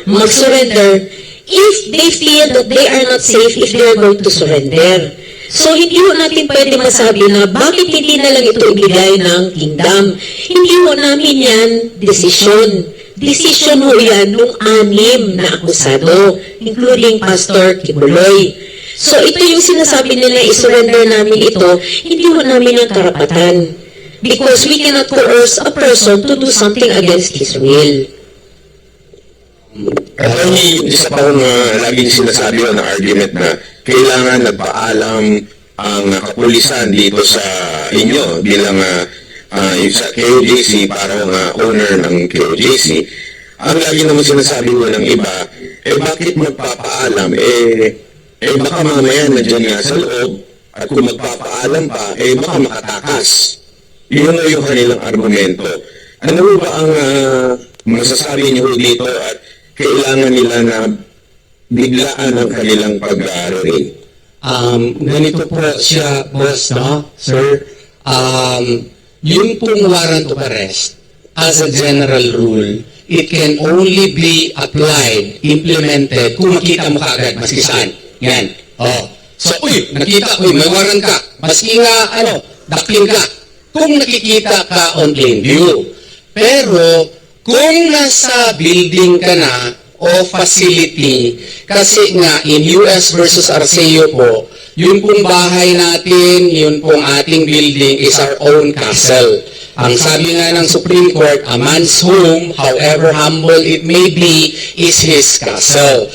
Mag-surrender if they feel that they are not safe if they are going to surrender. So, hindi ho natin pwede masabi na bakit hindi na lang ito ibigay ng kingdom. Hindi ho namin yan desisyon. Desisyon ho yan nung 6 na akusado, including Pastor Kibuloy. So, ito yung sinasabi nila, i-surrender namin ito, hindi ho namin ang karapatan. Because we cannot coerce a person to do something against his will. Isa pa akong laging sinasabi na argument na kailangan nagpaalam ang kapulisan dito sa inyo bilang sa KOJC, parang owner ng KOJC. Ang lagi naman sinasabi ko ng iba, bakit magpapaalam? Baka mamaya nandiyan nga sa loob, at kung magpapaalam pa, baka makatakas. Yun na yung kanilang argumento. Ano ba ang masasabi niyo dito at kailangan nila na biglaan ang kanilang pag-aaral? Ganito po siya, boss, no? Sir, yun pong warrant of arrest, as a general rule, it can only be applied, implemented, kung makita mo kaagad, maski saan. Yan. Oh. So, nakita, may warrant ka. Maski nga, dakling ka. Kung nakikita ka on plain view. Pero, kung nasa building ka na, o facility, kasi nga, in US versus Arceo po, yun pong bahay natin, yun pong ating building is our own castle. Ang sabi nga ng Supreme Court, a man's home, however humble it may be, is his castle.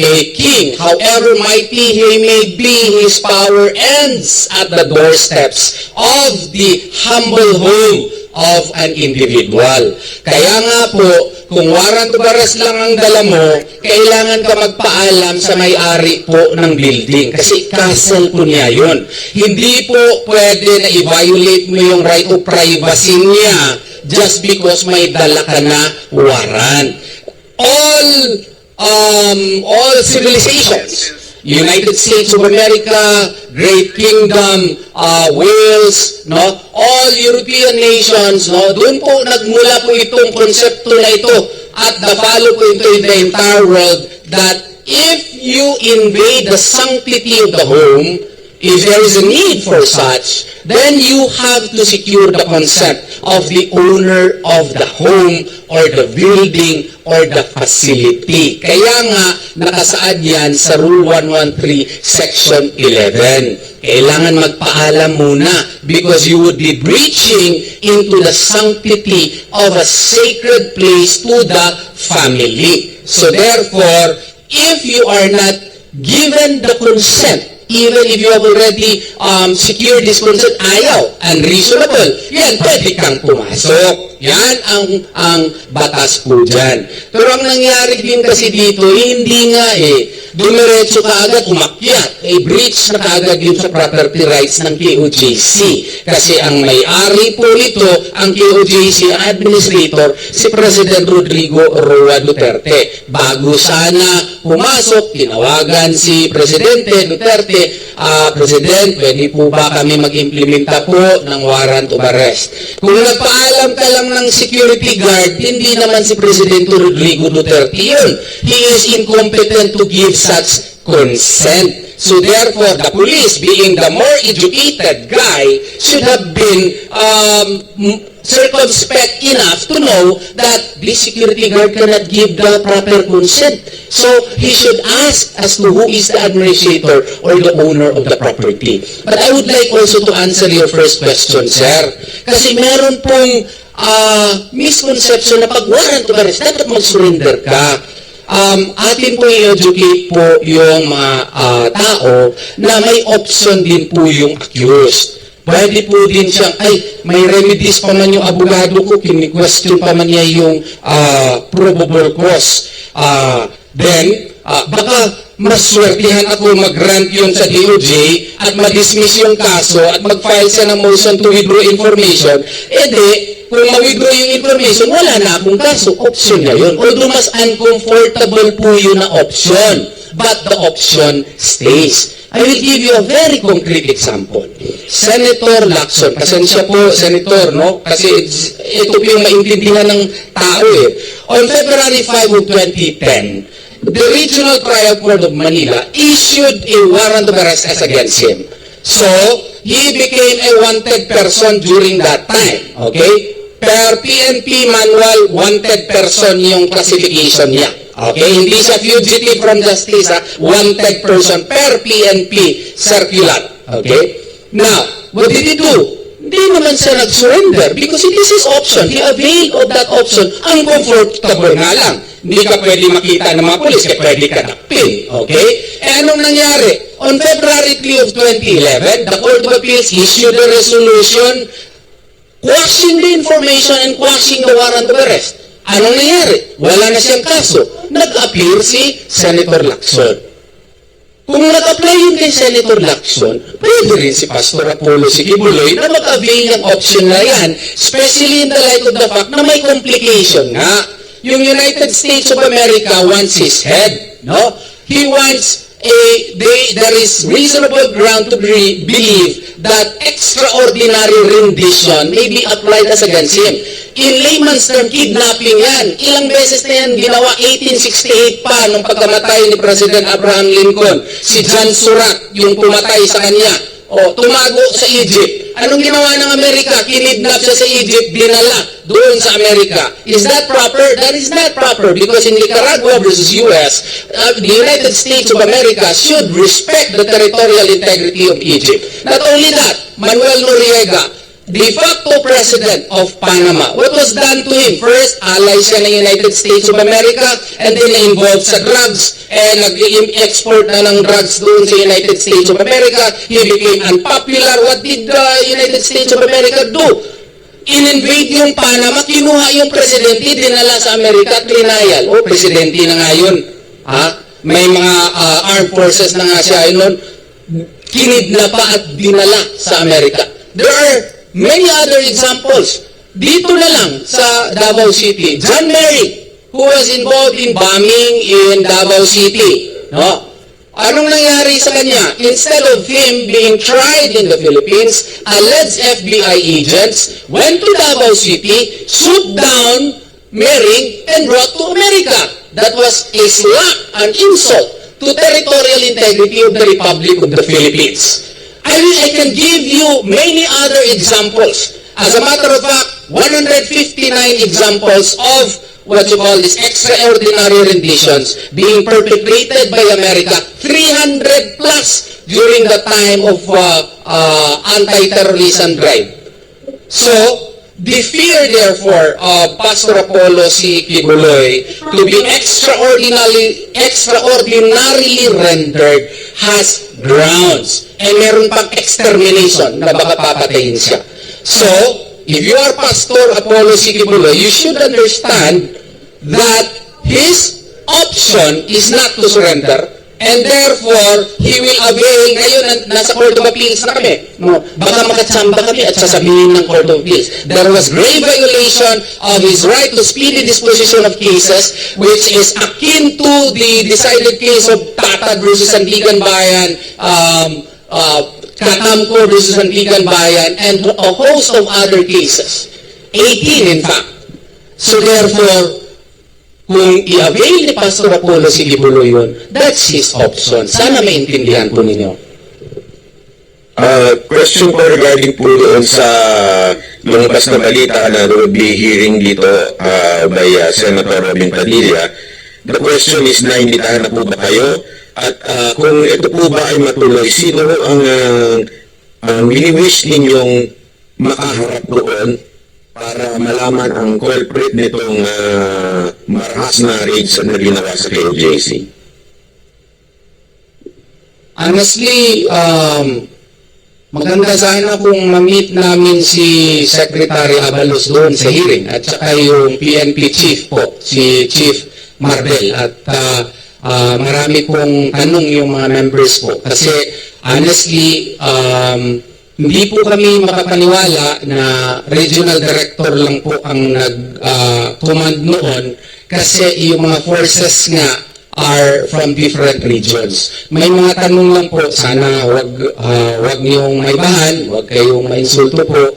A king, however mighty he may be, his power ends at the doorsteps of the humble home of an individual. Kaya nga po, kung warrant of arrest lang ang dala mo, kailangan ka magpaalam sa may-ari po ng building. Kasi castle po niya yun. Hindi po pwede na i-violate mo yung right of privacy niya just because may dala ka na warrant. All civilizations, United States of America, Great Kingdom, Wales, no, all European nations, no, doon po nagmula po itong konsepto na ito at na-follow po ito in the entire world that if you invade the sanctity of the home, if there is a need for such, then you have to secure the consent of the owner of the home or the building or the facility. Kaya nga, nakasaad yan sa Rule 113, Section 11. Kailangan magpaalam muna because you would be breaching into the sanctity of a sacred place to the family. So therefore, if you are not given the consent, even if you have already secured this consent, ayaw, unreasonable, yan, pwede kang pumasok. Yan ang batas po dyan. Pero ang nangyari din kasi dito, hindi nga dumiretso ka agad, umakyat, breach na kaagad din sa property rights ng KOJC. Kasi ang may-ari po ito, ang KOJC, ang administrator, si President Rodrigo Roa Duterte. Bago sana pumasok, tinawagan si Presidente Duterte, President, pwede po ba kami mag-implementa po ng warrant of arrest? Kung nagpaalam ka lang ng security guard, hindi naman si Presidente Rodrigo Duterte yun. He is incompetent to give such consent. So therefore, the police, being the more educated guy, should have been circumspect enough to know that this security guard cannot give the proper consent. So he should ask as to who is the administrator or the owner of the property. But I would like also to answer your first question, sir. Kasi meron pong misconception na pag warrant of arrest, dapat mag-surrender ka. Atin po i-educate po yung mga tao na may option din po yung accused. Pwede po din siyang, may remedies pa man yung abogado ko, kini-question pa man niya yung probable cause. Then, baka maswertihan ako mag-grant yun sa DOJ at ma-dismiss yung kaso at mag-file siya ng motion to withdraw information, kung ma-withdraw yung information, wala na akong kaso. Option na yun. Although mas uncomfortable po yun na option, but the option stays. I will give you a very concrete example. Senator Lacson, pasensya po, Senator, no? Kasi ito po yung maintindihan ng tao On February 5 of 2010, the Regional Trial Court of Manila issued a warrant of arrest against him. So, he became a wanted person during that time. Okay? Per PNP manual, wanted person yung classification niya. Okay? Hindi siya fugitive from justice, wanted person per PNP circular. Okay? Now, what did he do? Hindi naman siya nag-surrender because it is his option. He availed of that option. Uncomfortable nga lang. Hindi ka pwede makita ng mga polis, kaya pwede ka nakpin. Okay? Anong nangyari? On February 3 of 2011, the Court of Appeals issued a resolution quashing the information and quashing the warrant of arrest. Anong nangyari? Wala na siyang kaso. Nag-appear si Senator Lacson. Kung nag-apply yun kay Senator Lacson, pwede rin si Pastor Apollo Sikibuloy na mag-avail ng option na yan, especially in the light of the fact na may complication nga. Yung United States of America wants his head, no? He wants there is reasonable ground to believe that extraordinary rendition may be applied as against him. In layman's term, kidnapping yan. Ilang beses na yan ginawa, 1868 pa, nung pagkamatay ni President Abraham Lincoln. Si John Surratt, yung pumatay sa kanya. Tumago sa Egypt. Anong ginawa ng Amerika? Kinidnap siya sa Egypt, dinala doon sa Amerika. Is that proper? That is not proper because in Nicaragua versus US, the United States of America should respect the territorial integrity of Egypt. Not only that, Manuel Noriega, de facto president of Panama. What was done to him? First, ally siya ng United States of America and then involved sa drugs and nag-export na ng drugs doon sa United States of America. He became unpopular. What did the United States of America do? In-invade yung Panama, kinuha yung presidente, dinala sa Amerika at trinayal. Presidente na nga yun. May mga armed forces na nga siya yun. Kinidnapa at dinala sa Amerika. There are many other examples. Dito na lang sa Davao City, John Merrick, who was involved in bombing in Davao City. No? Anong nangyari sa kanya? Instead of him being tried in the Philippines, alleged FBI agents went to Davao City, shoot down Merrick, and brought to America. That was a slap, an insult to territorial integrity of the Republic of the Philippines. I can give you many other examples. As a matter of fact, 159 examples of what you call these extraordinary renditions being perpetrated by America, 300 plus during the time of anti-terrorism drive. So, the fear, therefore, of Pastor Apollo C. Kibuloy to be extraordinarily rendered has grounds. And meron pang extermination na baka papatayin siya. So, if you are Pastor Apollo C. Kibuloy, you should understand that his option is not to surrender, and therefore, he will avail. Ngayon, nasa Court of Appeals na kami. No? Baka makatsamba kami at sasabihin ng Court of Appeals. There was grave violation of his right to speedy disposition of cases, which is akin to the decided case of Tatad versus Sandigan Bayan, Katamko versus Sandigan Bayan, and a host of other cases. 18, in fact. So therefore, kung i-avail ni Pastor Apollo C. Kibuloy yun, that's his option. Sana maintindihan po ninyo. Question po regarding po doon sa lumabas na balita na there will be hearing dito by Senator Robin Padilla. The question is, naimbitahan na po ba kayo? At kung ito po ba ay matuloy, sino ang wini-wish ninyong makaharap doon para malaman ang culprit nitong marahas na raids na ginawa sa KOJC? Honestly, maganda sana kung ma-meet namin si Secretary Abalos doon sa hearing at saka yung PNP Chief po, si Chief Marbel. At marami pong tanong yung mga members po. Kasi honestly, hindi po kami makapaniwala na regional director lang po ang nag-command noon kasi yung mga forces nga are from different regions. May mga tanong lang po, sana wag niyong maibahan, wag kayong mainsulto po.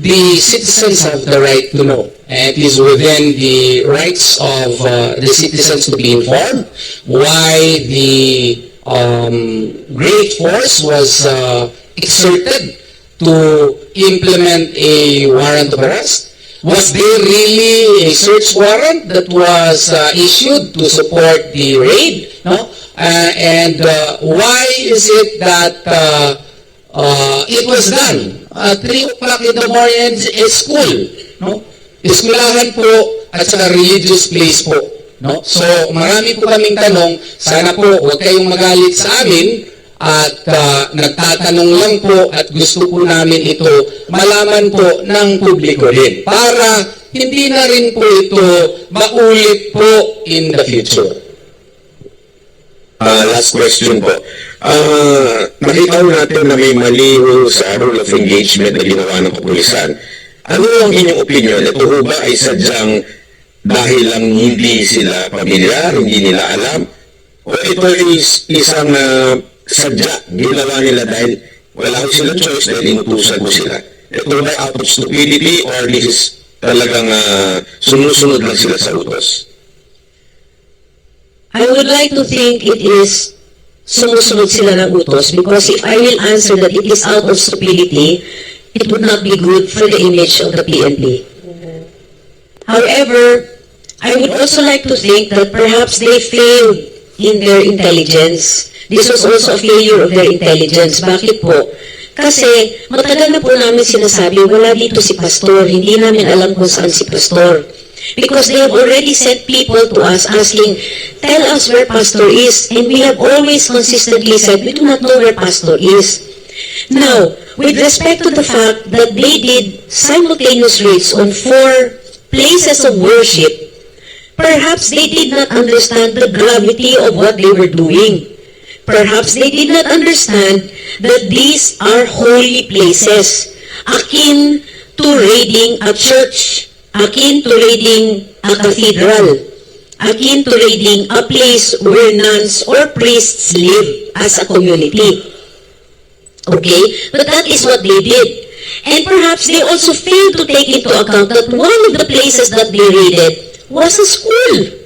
The citizens have the right to know. And it is within the rights of the citizens to be informed why the great force was exerted to implement a warrant of arrest. Was there really a search warrant that was issued to support the raid? No? And why is it that it was done at 3 o'clock in the morning at school? No? Eskwelahan po at saka religious place po. No? So marami po kaming tanong. Sana po huwag kayong magalit sa amin. At nagtatanong lang po at gusto po namin ito malaman po ng publiko din para hindi na rin po ito maulit po in the future. Last question po. Nakita natin na may mali sa rule of engagement na ginawa ng kapulisan. Ano ang inyong opinion? Ito ho ba ay sadyang dahil lang hindi sila pamilyar, hindi nila alam? O ito ay isang sadya ginawa nila dahil wala ko silang choice dahil inutusan ko sila? Ito ba out of stupidity or this is talagang sumusunod lang sila sa utos? I would like to think it is sumusunod sila ng utos because if I will answer that it is out of stupidity, it would not be good for the image of the PNP. However, I would also like to think that perhaps they failed in their intelligence. This was also a failure of their intelligence. Bakit po? Kasi matagal na po namin sinasabi, wala dito si Pastor. Hindi namin alam kung saan si Pastor. Because they have already sent people to us asking, tell us where Pastor is. And we have always consistently said, we do not know where Pastor is. Now, with respect to the fact that they did simultaneous raids on 4 places of worship, perhaps they did not understand the gravity of what they were doing. Perhaps they did not understand that these are holy places, akin to raiding a church, akin to raiding a cathedral, akin to raiding a place where nuns or priests live as a community. Okay? But that is what they did. And perhaps they also failed to take into account that one of the places that they raided was a school.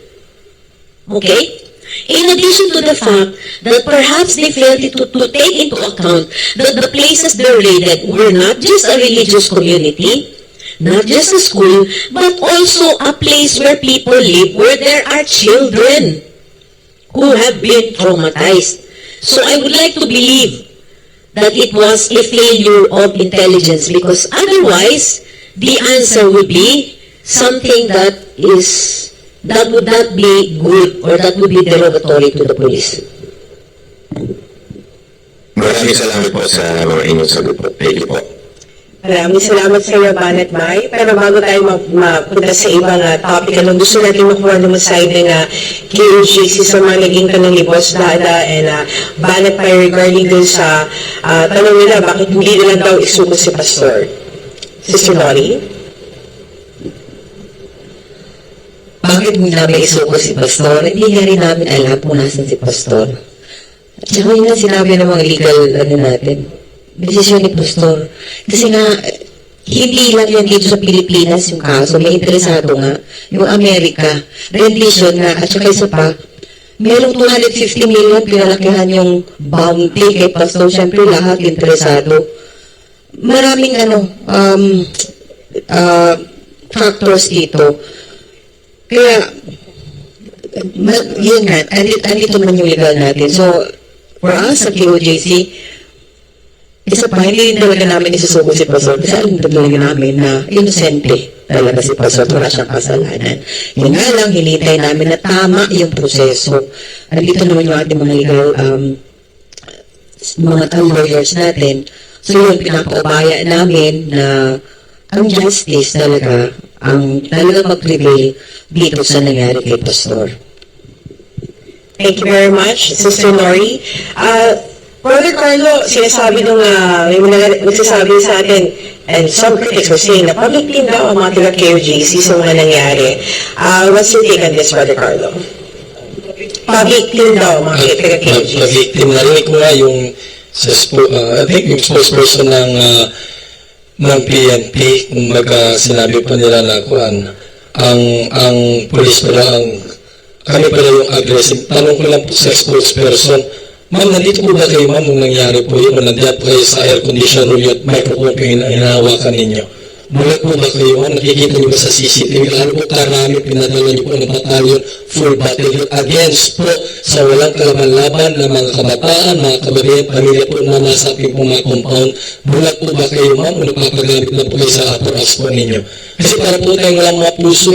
Okay? In addition to the fact that perhaps they failed to take into account that the places they raided were not just a religious community, not just a school, but also a place where people live, where there are children who have been traumatized. So I would like to believe that it was a failure of intelligence, because otherwise, the answer would be something that would not be good, or that would be derogatory to the police. Maraming salamat po sa mga inyong sagot po. Thank you po. Maraming salamat sa iyo, Banet Mai. Pero bago tayo mapunta sa ibang topic, gusto natin makuha naman side ng KOJC sa mga naging tanong ni Boss Dada and Banet Mai regarding dun sa tanong nila, bakit hindi nila daw isuko si Pastor? Sister Lori? Bakit hindi namin isuko si Pastor? Hindi nga rin namin alam kung nasan si Pastor. At saka yun ang sinabi ng mga legal natin. Desisyon ni Pastor. Kasi nga, hindi lang yan dito sa Pilipinas yung kaso. May interesado nga. Yung Amerika. Rendition nga. At saka isa pa, merong 250 million pinalakihan yung bounty kay Pastor. Siyempre lahat interesado. Maraming factors dito. Kaya, yun nga, andito naman yung legal natin. So, for us, sa KOJC, isa pa, hindi talaga namin isusuko si Pastor. Kasi alam talaga namin na inosente talaga si Pastor. Wala siyang kasalanan. Yun nga lang, hinintay namin na tama yung proseso. Andito naman yung ating mga legal, mga lawyers natin. So yun, pinakaubaya namin na ang justice talaga, ang talaga mag-prevail dito sa nangyari kay Pastor. Thank you very much, Sister Lori. Brother Carlo, sinasabi nung may mga nagsasabi sa atin, and some critics were saying na public team daw ang mga taga-KOJC sa mga nangyari. What's your take on this, Brother Carlo? Public team daw ang mga taga-KOJC. Victim, narinig ko nga yung I think yung spokesperson ng PNP, kumbaga sinabi pa nila na ang police pala kami pala yung aggressive. Tanong ko lang po sa spokesperson, ma'am, nandito po ba kayo, ma'am, nung nangyari po yun? Nandiyan po kayo sa air condition room at microphone po yung hinahawakan ninyo. Bulat po ba kayo, ma'am? Nakikita niyo ba sa CCTV? Ano po karami pinadala niyo po ng batalyon, full battle against po sa walang kalaban-laban ng mga kabataan, mga kababayan, pamilya po na nasa ating po mga compound. Bulat po ba kayo, ma'am? O nagpapagamit na po kayo sa apparatus po ninyo? Kasi para po tayong walang mga puso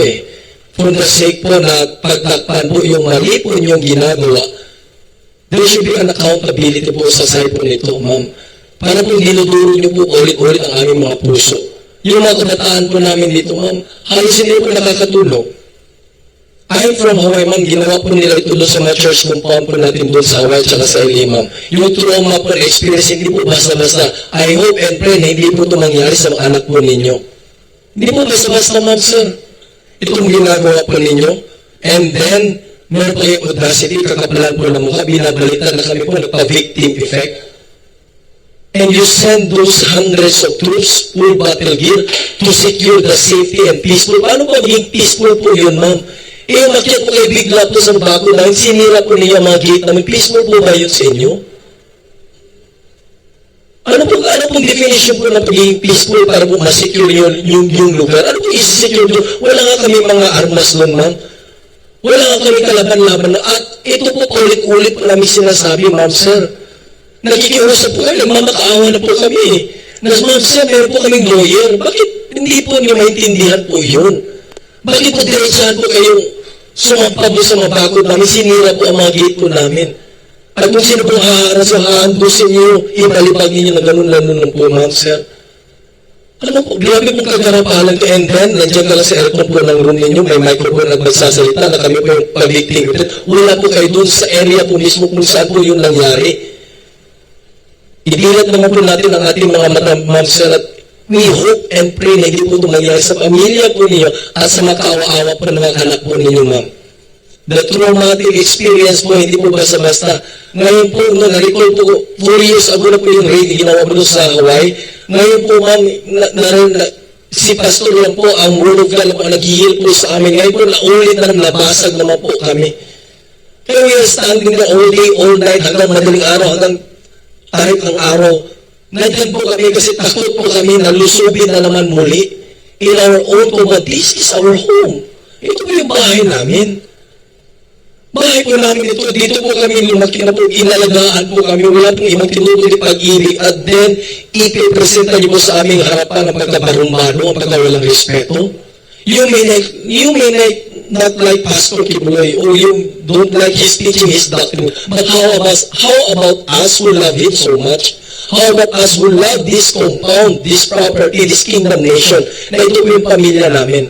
For the sake po na pagtakpan po yung mali po ninyong ginagawa, there should be an accountability po sa side po nito, ma'am. Para po dinuduro niyo po ulit-ulit ang aming mga puso. Yung mga kabataan po namin dito, ma'am, halos hindi po nakakatulog. I'm from Hawaii, ma'am. Ginawa po nila ito doon sa mga church compound po natin doon sa Hawaii at sa LA, ma'am. Yung trauma po experience, hindi po basta-basta. I hope and pray na hindi po ito mangyari sa mga anak po ninyo. Hindi po basta-basta, ma'am, sir. Itong ginagawa po ninyo. And then, meron pa yung audacity, kakapalan po ng mukha, binabalita na kami po nagpa-victim effect. And you send those hundreds of troops, full battle gear, to secure the safety and peaceful. Paano ba maging peaceful po yun, ma'am? Umakyat po kayo bigla po sa bago namin, sinira po niya mga gate namin. Peaceful po ba yun sa inyo? Ano pong definition po ng pagiging peaceful para po ma-secure yung lugar? Ano po isi-secure doon? Wala nga kami mga armas doon, ma'am. Wala nga kami kalaban-laban. At ito po ulit-ulit po namin sinasabi, ma'am, sir. Nakikiusap po kayo, mamakaawa na po kami. Ma'am, sir, meron po kaming lawyer. Bakit hindi po niyo maintindihan po yun? Bakit po diretsahan po kayong sumampa po sa mga bakod namin, sinira po ang mga gate po namin? At kung sino pong haandusin niyo, ibalibag niyo na ganun-lanunan po, ma'am, sir. Alam mo po, grabe pong kagarapalan ko, and then, nandiyan ka lang sa aircon po ng room ninyo, may microphone na magsasalita na kami po yung pag-victim. Wala po kayo dun sa area po mismo kung saan po yung nangyari. Idilat naman po natin ang ating mga mata, ma'am, sir, at we hope and pray na hindi po ito nangyari sa pamilya po ninyo at sa makaawa-awa po ng mga anak po ninyo, ma'am. The traumatic experience po, hindi po basta-basta. Ngayon po, na-recall po, 4 years ago na po yung raid, ginawa po sa Hawaii. Ngayon po, ma'am, si Pastor lang po, ang word of God na po, nag-heal po sa amin. Ngayon po, naulit na nabasag naman po kami. Kaya we are standing there all day, all night, hanggang madaling araw, hanggang kahit ang araw. Nandyan po kami kasi takot po kami na lusubin na naman muli in our own compound. This is our home. Ito po yung bahay namin. Bahay po namin ito. Dito po kami lumaki na po. Inalagaan po kami. Wala pong ibang tinutuloy pag-ibig. At then, ipipresenta niyo po sa aming harapan ang pagkabarumbado, ang pagkawalang respeto. You may not like Pastor Kibuloy, or you don't like his teaching, his doctrine. But how about us who love him so much? How about us who love this compound, this property, this kingdom nation, na ito po yung pamilya namin?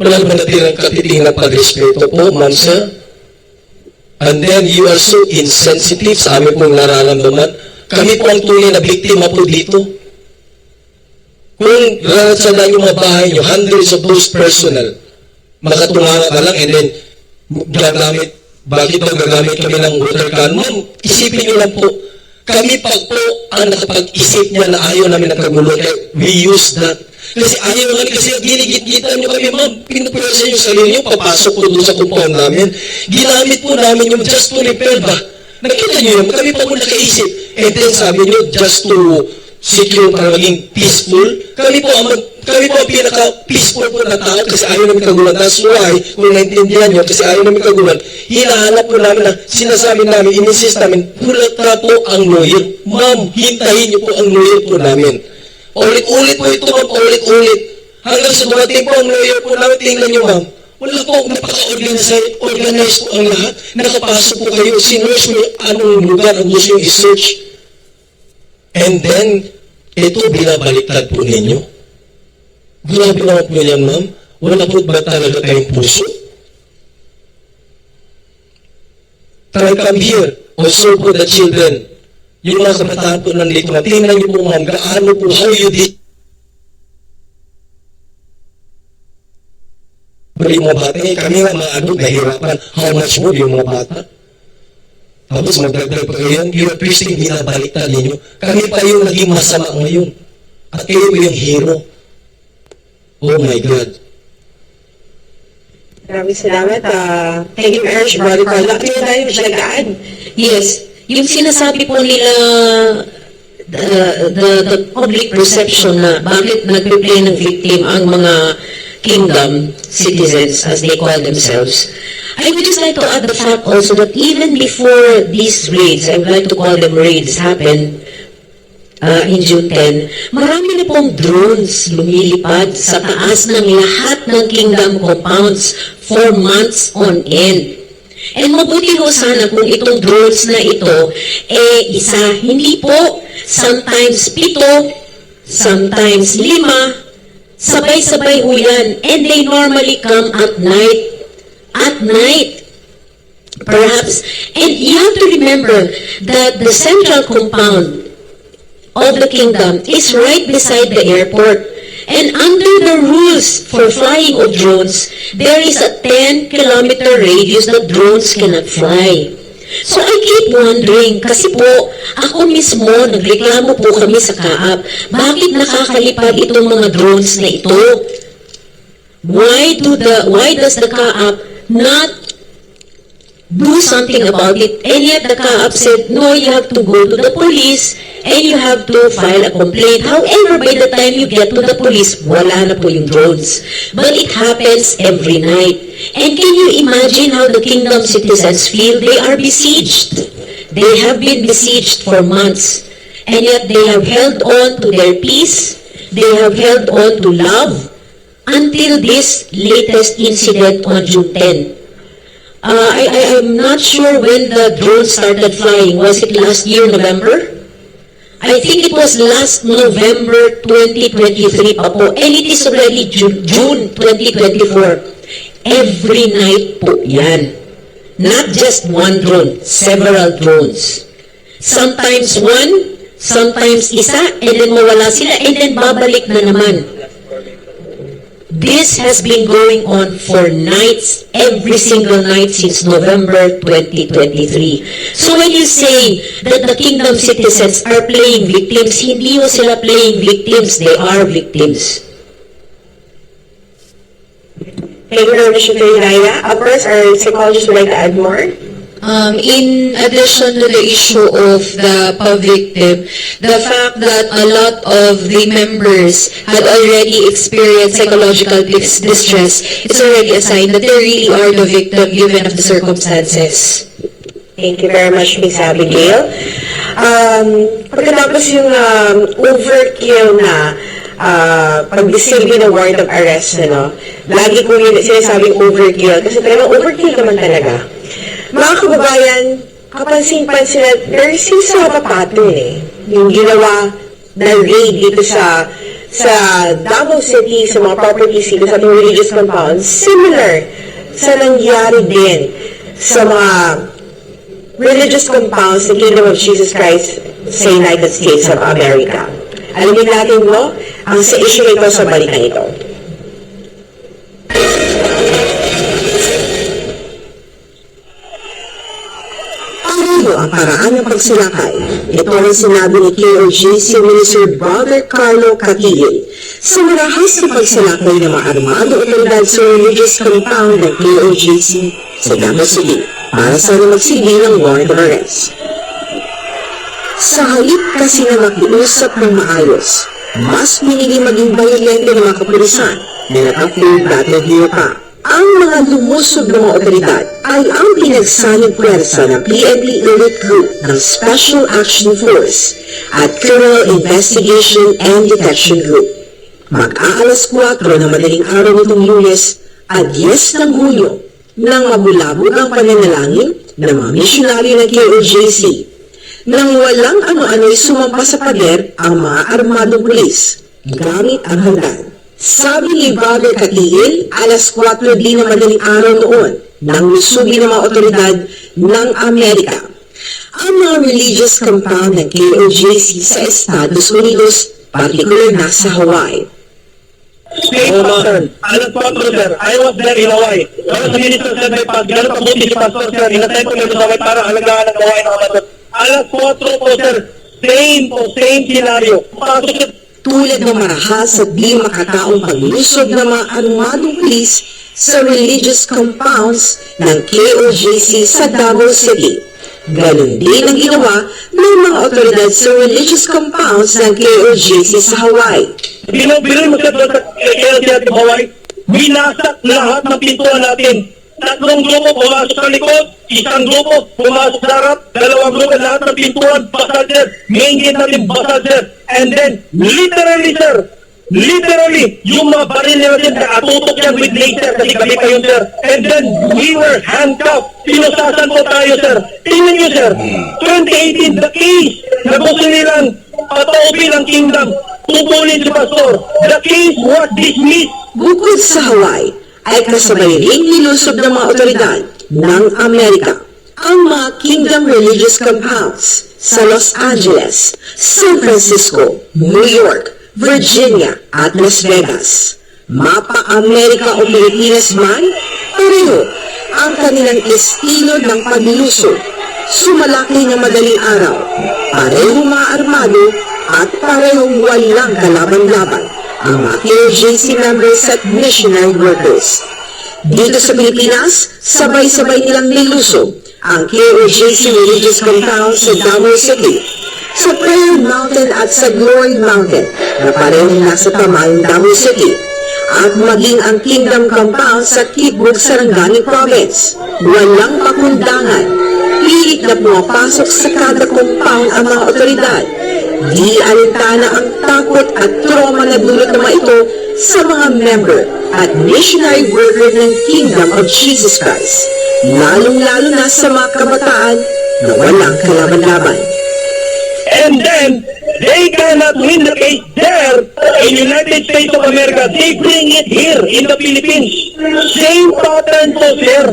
Wala naman natirang katiting na pagrespeto po, ma'am sir. And then you are so insensitive sa amin pong nararamdaman. Kami po ang tunay na biktima po dito. Kung raratsadan yung mga bahay nyo, hundreds of those personnel, makatunganga ka lang, and then bakit daw gagamit kami ng water can? Ma'am, isipin nyo lang po, kami pa po ang nakapag-isip niya na ayaw namin nakagulo. We use that. Kasi ayaw namin, kasi ginigit-gitan nyo kami, ma'am. Pinapwersa yung sarili nyo, papasok po doon sa compound namin. Ginamit po namin yung just to repair ba? Nakita nyo yun, kami pa po nakaisip. And then sabi nyo, just to secure para maging peaceful. Kami po ang pinaka-peaceful po na tao kasi ayaw namin kagulan. That's why, kung naintindihan nyo, kasi ayaw namin kagulan, hinahanap po namin na sinasabi namin, ininsist namin, pulata po ang lawyer. Ma'am, hintayin nyo po ang lawyer po namin. Ulit-ulit po ito, ma'am, ulit-ulit. Hanggang sa dumating po ang lawyer po namin, tingnan nyo, ma'am. Wala po, napaka-organized po ang lahat. Nakapasok po kayo, sinerge mo anong lugar ang gusto yung i-search. And then, ito binabaliktad po ninyo. Grabe naman po yan, ma'am. Wala po ba talaga tayong puso? Try come here, observe po the children. Yung mga kabataan po nandito na, tingnan niyo po, ma'am, gaano po, how you did. Pero yung mga bata, kami nga mga adult, nahirapan. How much more yung mga bata? Tapos magdagdag pa kayo, yung preaching binabaliktad ninyo. Kami pa yung naging masama ngayon. At kayo po yung hero. Oh my God. Maraming salamat. Thank you, Eric. Brother Carla. Ano tayo masyalagaan? Yes, yung sinasabi po nila, the public perception na bakit nagpe-play ng victim ang mga kingdom citizens, as they call themselves. I would just like to add the fact also that even before these raids, I would like to call them raids, happened in June 10, marami na pong drones lumilipad sa taas ng lahat ng kingdom compounds for months on end. And mabuti ho sana kung itong drones na ito, isa, hindi po, sometimes 7, sometimes 5, sabay-sabay ho yan. And they normally come at night. At night, perhaps. And you have to remember that the central compound of the kingdom is right beside the airport. And under the rules for flying of drones, there is a 10-kilometer radius that drones cannot fly. So I keep wondering, kasi po, ako mismo, nagreklamo po kami sa Kaap, bakit nakakalipad itong mga drones na ito? Why does the Kaap not do something about it? And yet the Kaap said, no, you have to go to the police and you have to file a complaint. However, by the time you get to the police, wala na po yung drones. But it happens every night. And can you imagine how the kingdom citizens feel? They are besieged. They have been besieged for months. And yet they have held on to their peace. They have held on to love until this latest incident on June 10. I'm not sure when the drone started flying. Was it last year, November? I think it was last November 2023 pa po. And it is already June 2024. Every night po yan. Not just one drone, several drones. Sometimes one, sometimes isa, and then mawala sila, and then babalik na naman. This has been going on for nights, every single night since November 2023. So when you say that the kingdom citizens are playing victims, hindi mo sila playing victims, they are victims. Thank you very much, Attorney Naira. Of course, our psychologist would like to add more. In addition to the issue of the victim, the fact that a lot of the members had already experienced psychological distress, it's already a sign that they really are the victim given of the circumstances. Thank you very much, Ms. Abigail. Pagkatapos yung overkill na pag-disilbi ng warrant of arrest, lagi ko yun sinasabing overkill, kasi talagang overkill naman talaga. Mga kababayan, kapansin-pansin na there's still sa patong yung ginawa na raid dito sa Davao City, sa mga properties dito sa ating religious compounds, similar sa nangyari din sa mga religious compounds ng Kingdom of Jesus Christ sa United States of America. Alamin natin ang sa issue ito sa balikan ito. Ang paraan ng pagsalakay. Ito ang sinabi ni KOJC Minister Brother Carlo Catillo sa marahas na pagsalakay ng mga armado otoridad sa religious compound ng KOJC sa Davao City para sana magsilbi ng warrant of arrest. Sa halip kasi na makiusap ng maayos, mas pinili maging bayolente ng mga kapulisan na naka-full battle gear pa. Ang mga lumusob ng mga otoridad ay ang pinagsaling pwersa ng PNP Elite Group ng Special Action Force at Criminal Investigation and Detection Group. Mag-aalas 4 ng madaling araw nitong Lunes at 10 ng Hulyo nang mabulabog ang pananalangin ng mga misyonaryo ng KOJC. Nang walang ano-ano'y sumampa sa pader ang mga armadong pulis gamit ang hagdan. Sabi ni Brother Catillo, alas 4 din na madaling araw noon nang lusubi ng mga otoridad ng Amerika ang mga religious compound ng KOJC sa Estados Unidos, particular na sa Hawaii. Alas 4, sir. I was there in Hawaii. When the minister said may pag, gano'n pabuti si Pastor, sir, inatay ko na sa Hawaii para alagaan ng Hawaii ng Hawaii. Alas 4 po, sir. Same scenario. Pasok Tulad ng marahas at di makataong paglusob ng mga armadong pulis sa religious compounds ng KOJC sa Davao City. Ganon din ang ginawa ng mga otoridad sa religious compounds ng KOJC sa Hawaii. Bilang mo sir, sa KLC natin Hawaii, binasak lahat ng pintuan natin. 3 grupo pumasok sa likod, 1 grupo pumasok sa harap, 2 grupo lahat ng pintuan, basal sir, main gate natin basal sir. And then, literally sir, yung mga baril natin, atutok yan with laser kasi kami kayo sir. And then, we were handcuffed. Sinusasan po tayo sir. Tingnan nyo sir, 2018, the case na gusto nilang pataupin ang kingdom, pupulin si Pastor. The case was dismissed. Bukod sa Hawaii, ay kasabay rin nilusob ng mga otoridad ng Amerika ang mga Kingdom Religious Compounds sa Los Angeles, San Francisco, New York, Virginia at Las Vegas. Mapa Amerika o Pilipinas man, pareho ang kanilang estilo ng paglusob. Sumalaki ng madaling araw, parehong mga armado at parehong walang kalaban-laban ang mga KOJC members at missionary workers. Dito sa Pilipinas, sabay-sabay nilang nilusob ang KOJC religious compound sa Davao City, sa Prayer Mountain at sa Glory Mountain na parehong nasa tamayong Davao City, at maging ang Kingdom Compound sa Kibug, Sarangani Province. Walang pakundangan, pilit na pumapasok sa kada compound ang mga otoridad. Di alintana ang takot at trauma na dulot ng mga ito sa mga member at missionary worker ng Kingdom of Jesus Christ, lalong-lalo na sa mga kabataan na walang kalaban-laban. And then, they cannot win the case there in United States of America. They bring it here in the Philippines. Same pattern po, sir.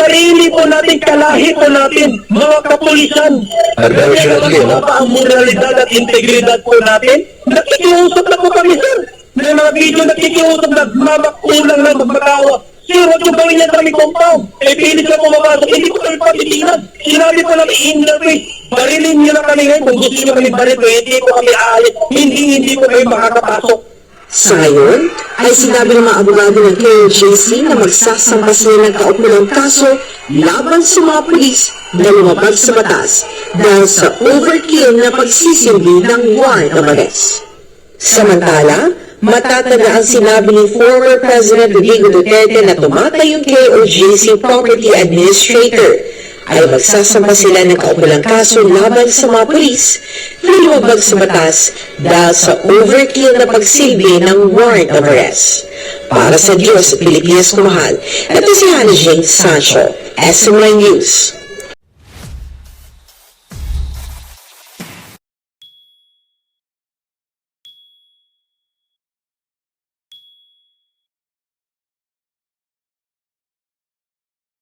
Sarili po natin, kalahi po natin, mga kapulisan. Kaya ang moralidad at integridad po natin, nakikiusap na po kami, sir. May mga video nakikiusap na mamakulang na magmatawa. Sir, huwag yung gawin niya sa aming compound. Pilit na pumapasok. Hindi ko kami patitingan. Sinabi po namin in the face. Barilin niyo na kami ngayon. Kung gusto niyo kami baril, hindi ko kami aalis. Hindi po kayo makakapasok. Sa ngayon, ay sinabi ng mga abogado ng KOJC na magsasampa sila ng kaukulang kaso laban sa mga pulis na lumabag sa batas dahil sa overkill na pagsisilbi ng warrant of arrest. Samantala, matatanda ang sinabi ni former President Rodrigo Duterte na tumatay yung KOJC Property Administrator ay magsasampa sila ng kaukulang kaso laban sa mga pulis na lumabag sa batas dahil sa overkill na pagsilbi ng warrant of arrest. Para sa Diyos at Pilipinas kumahal, ito si Hannah Jane Sancho, SMY News.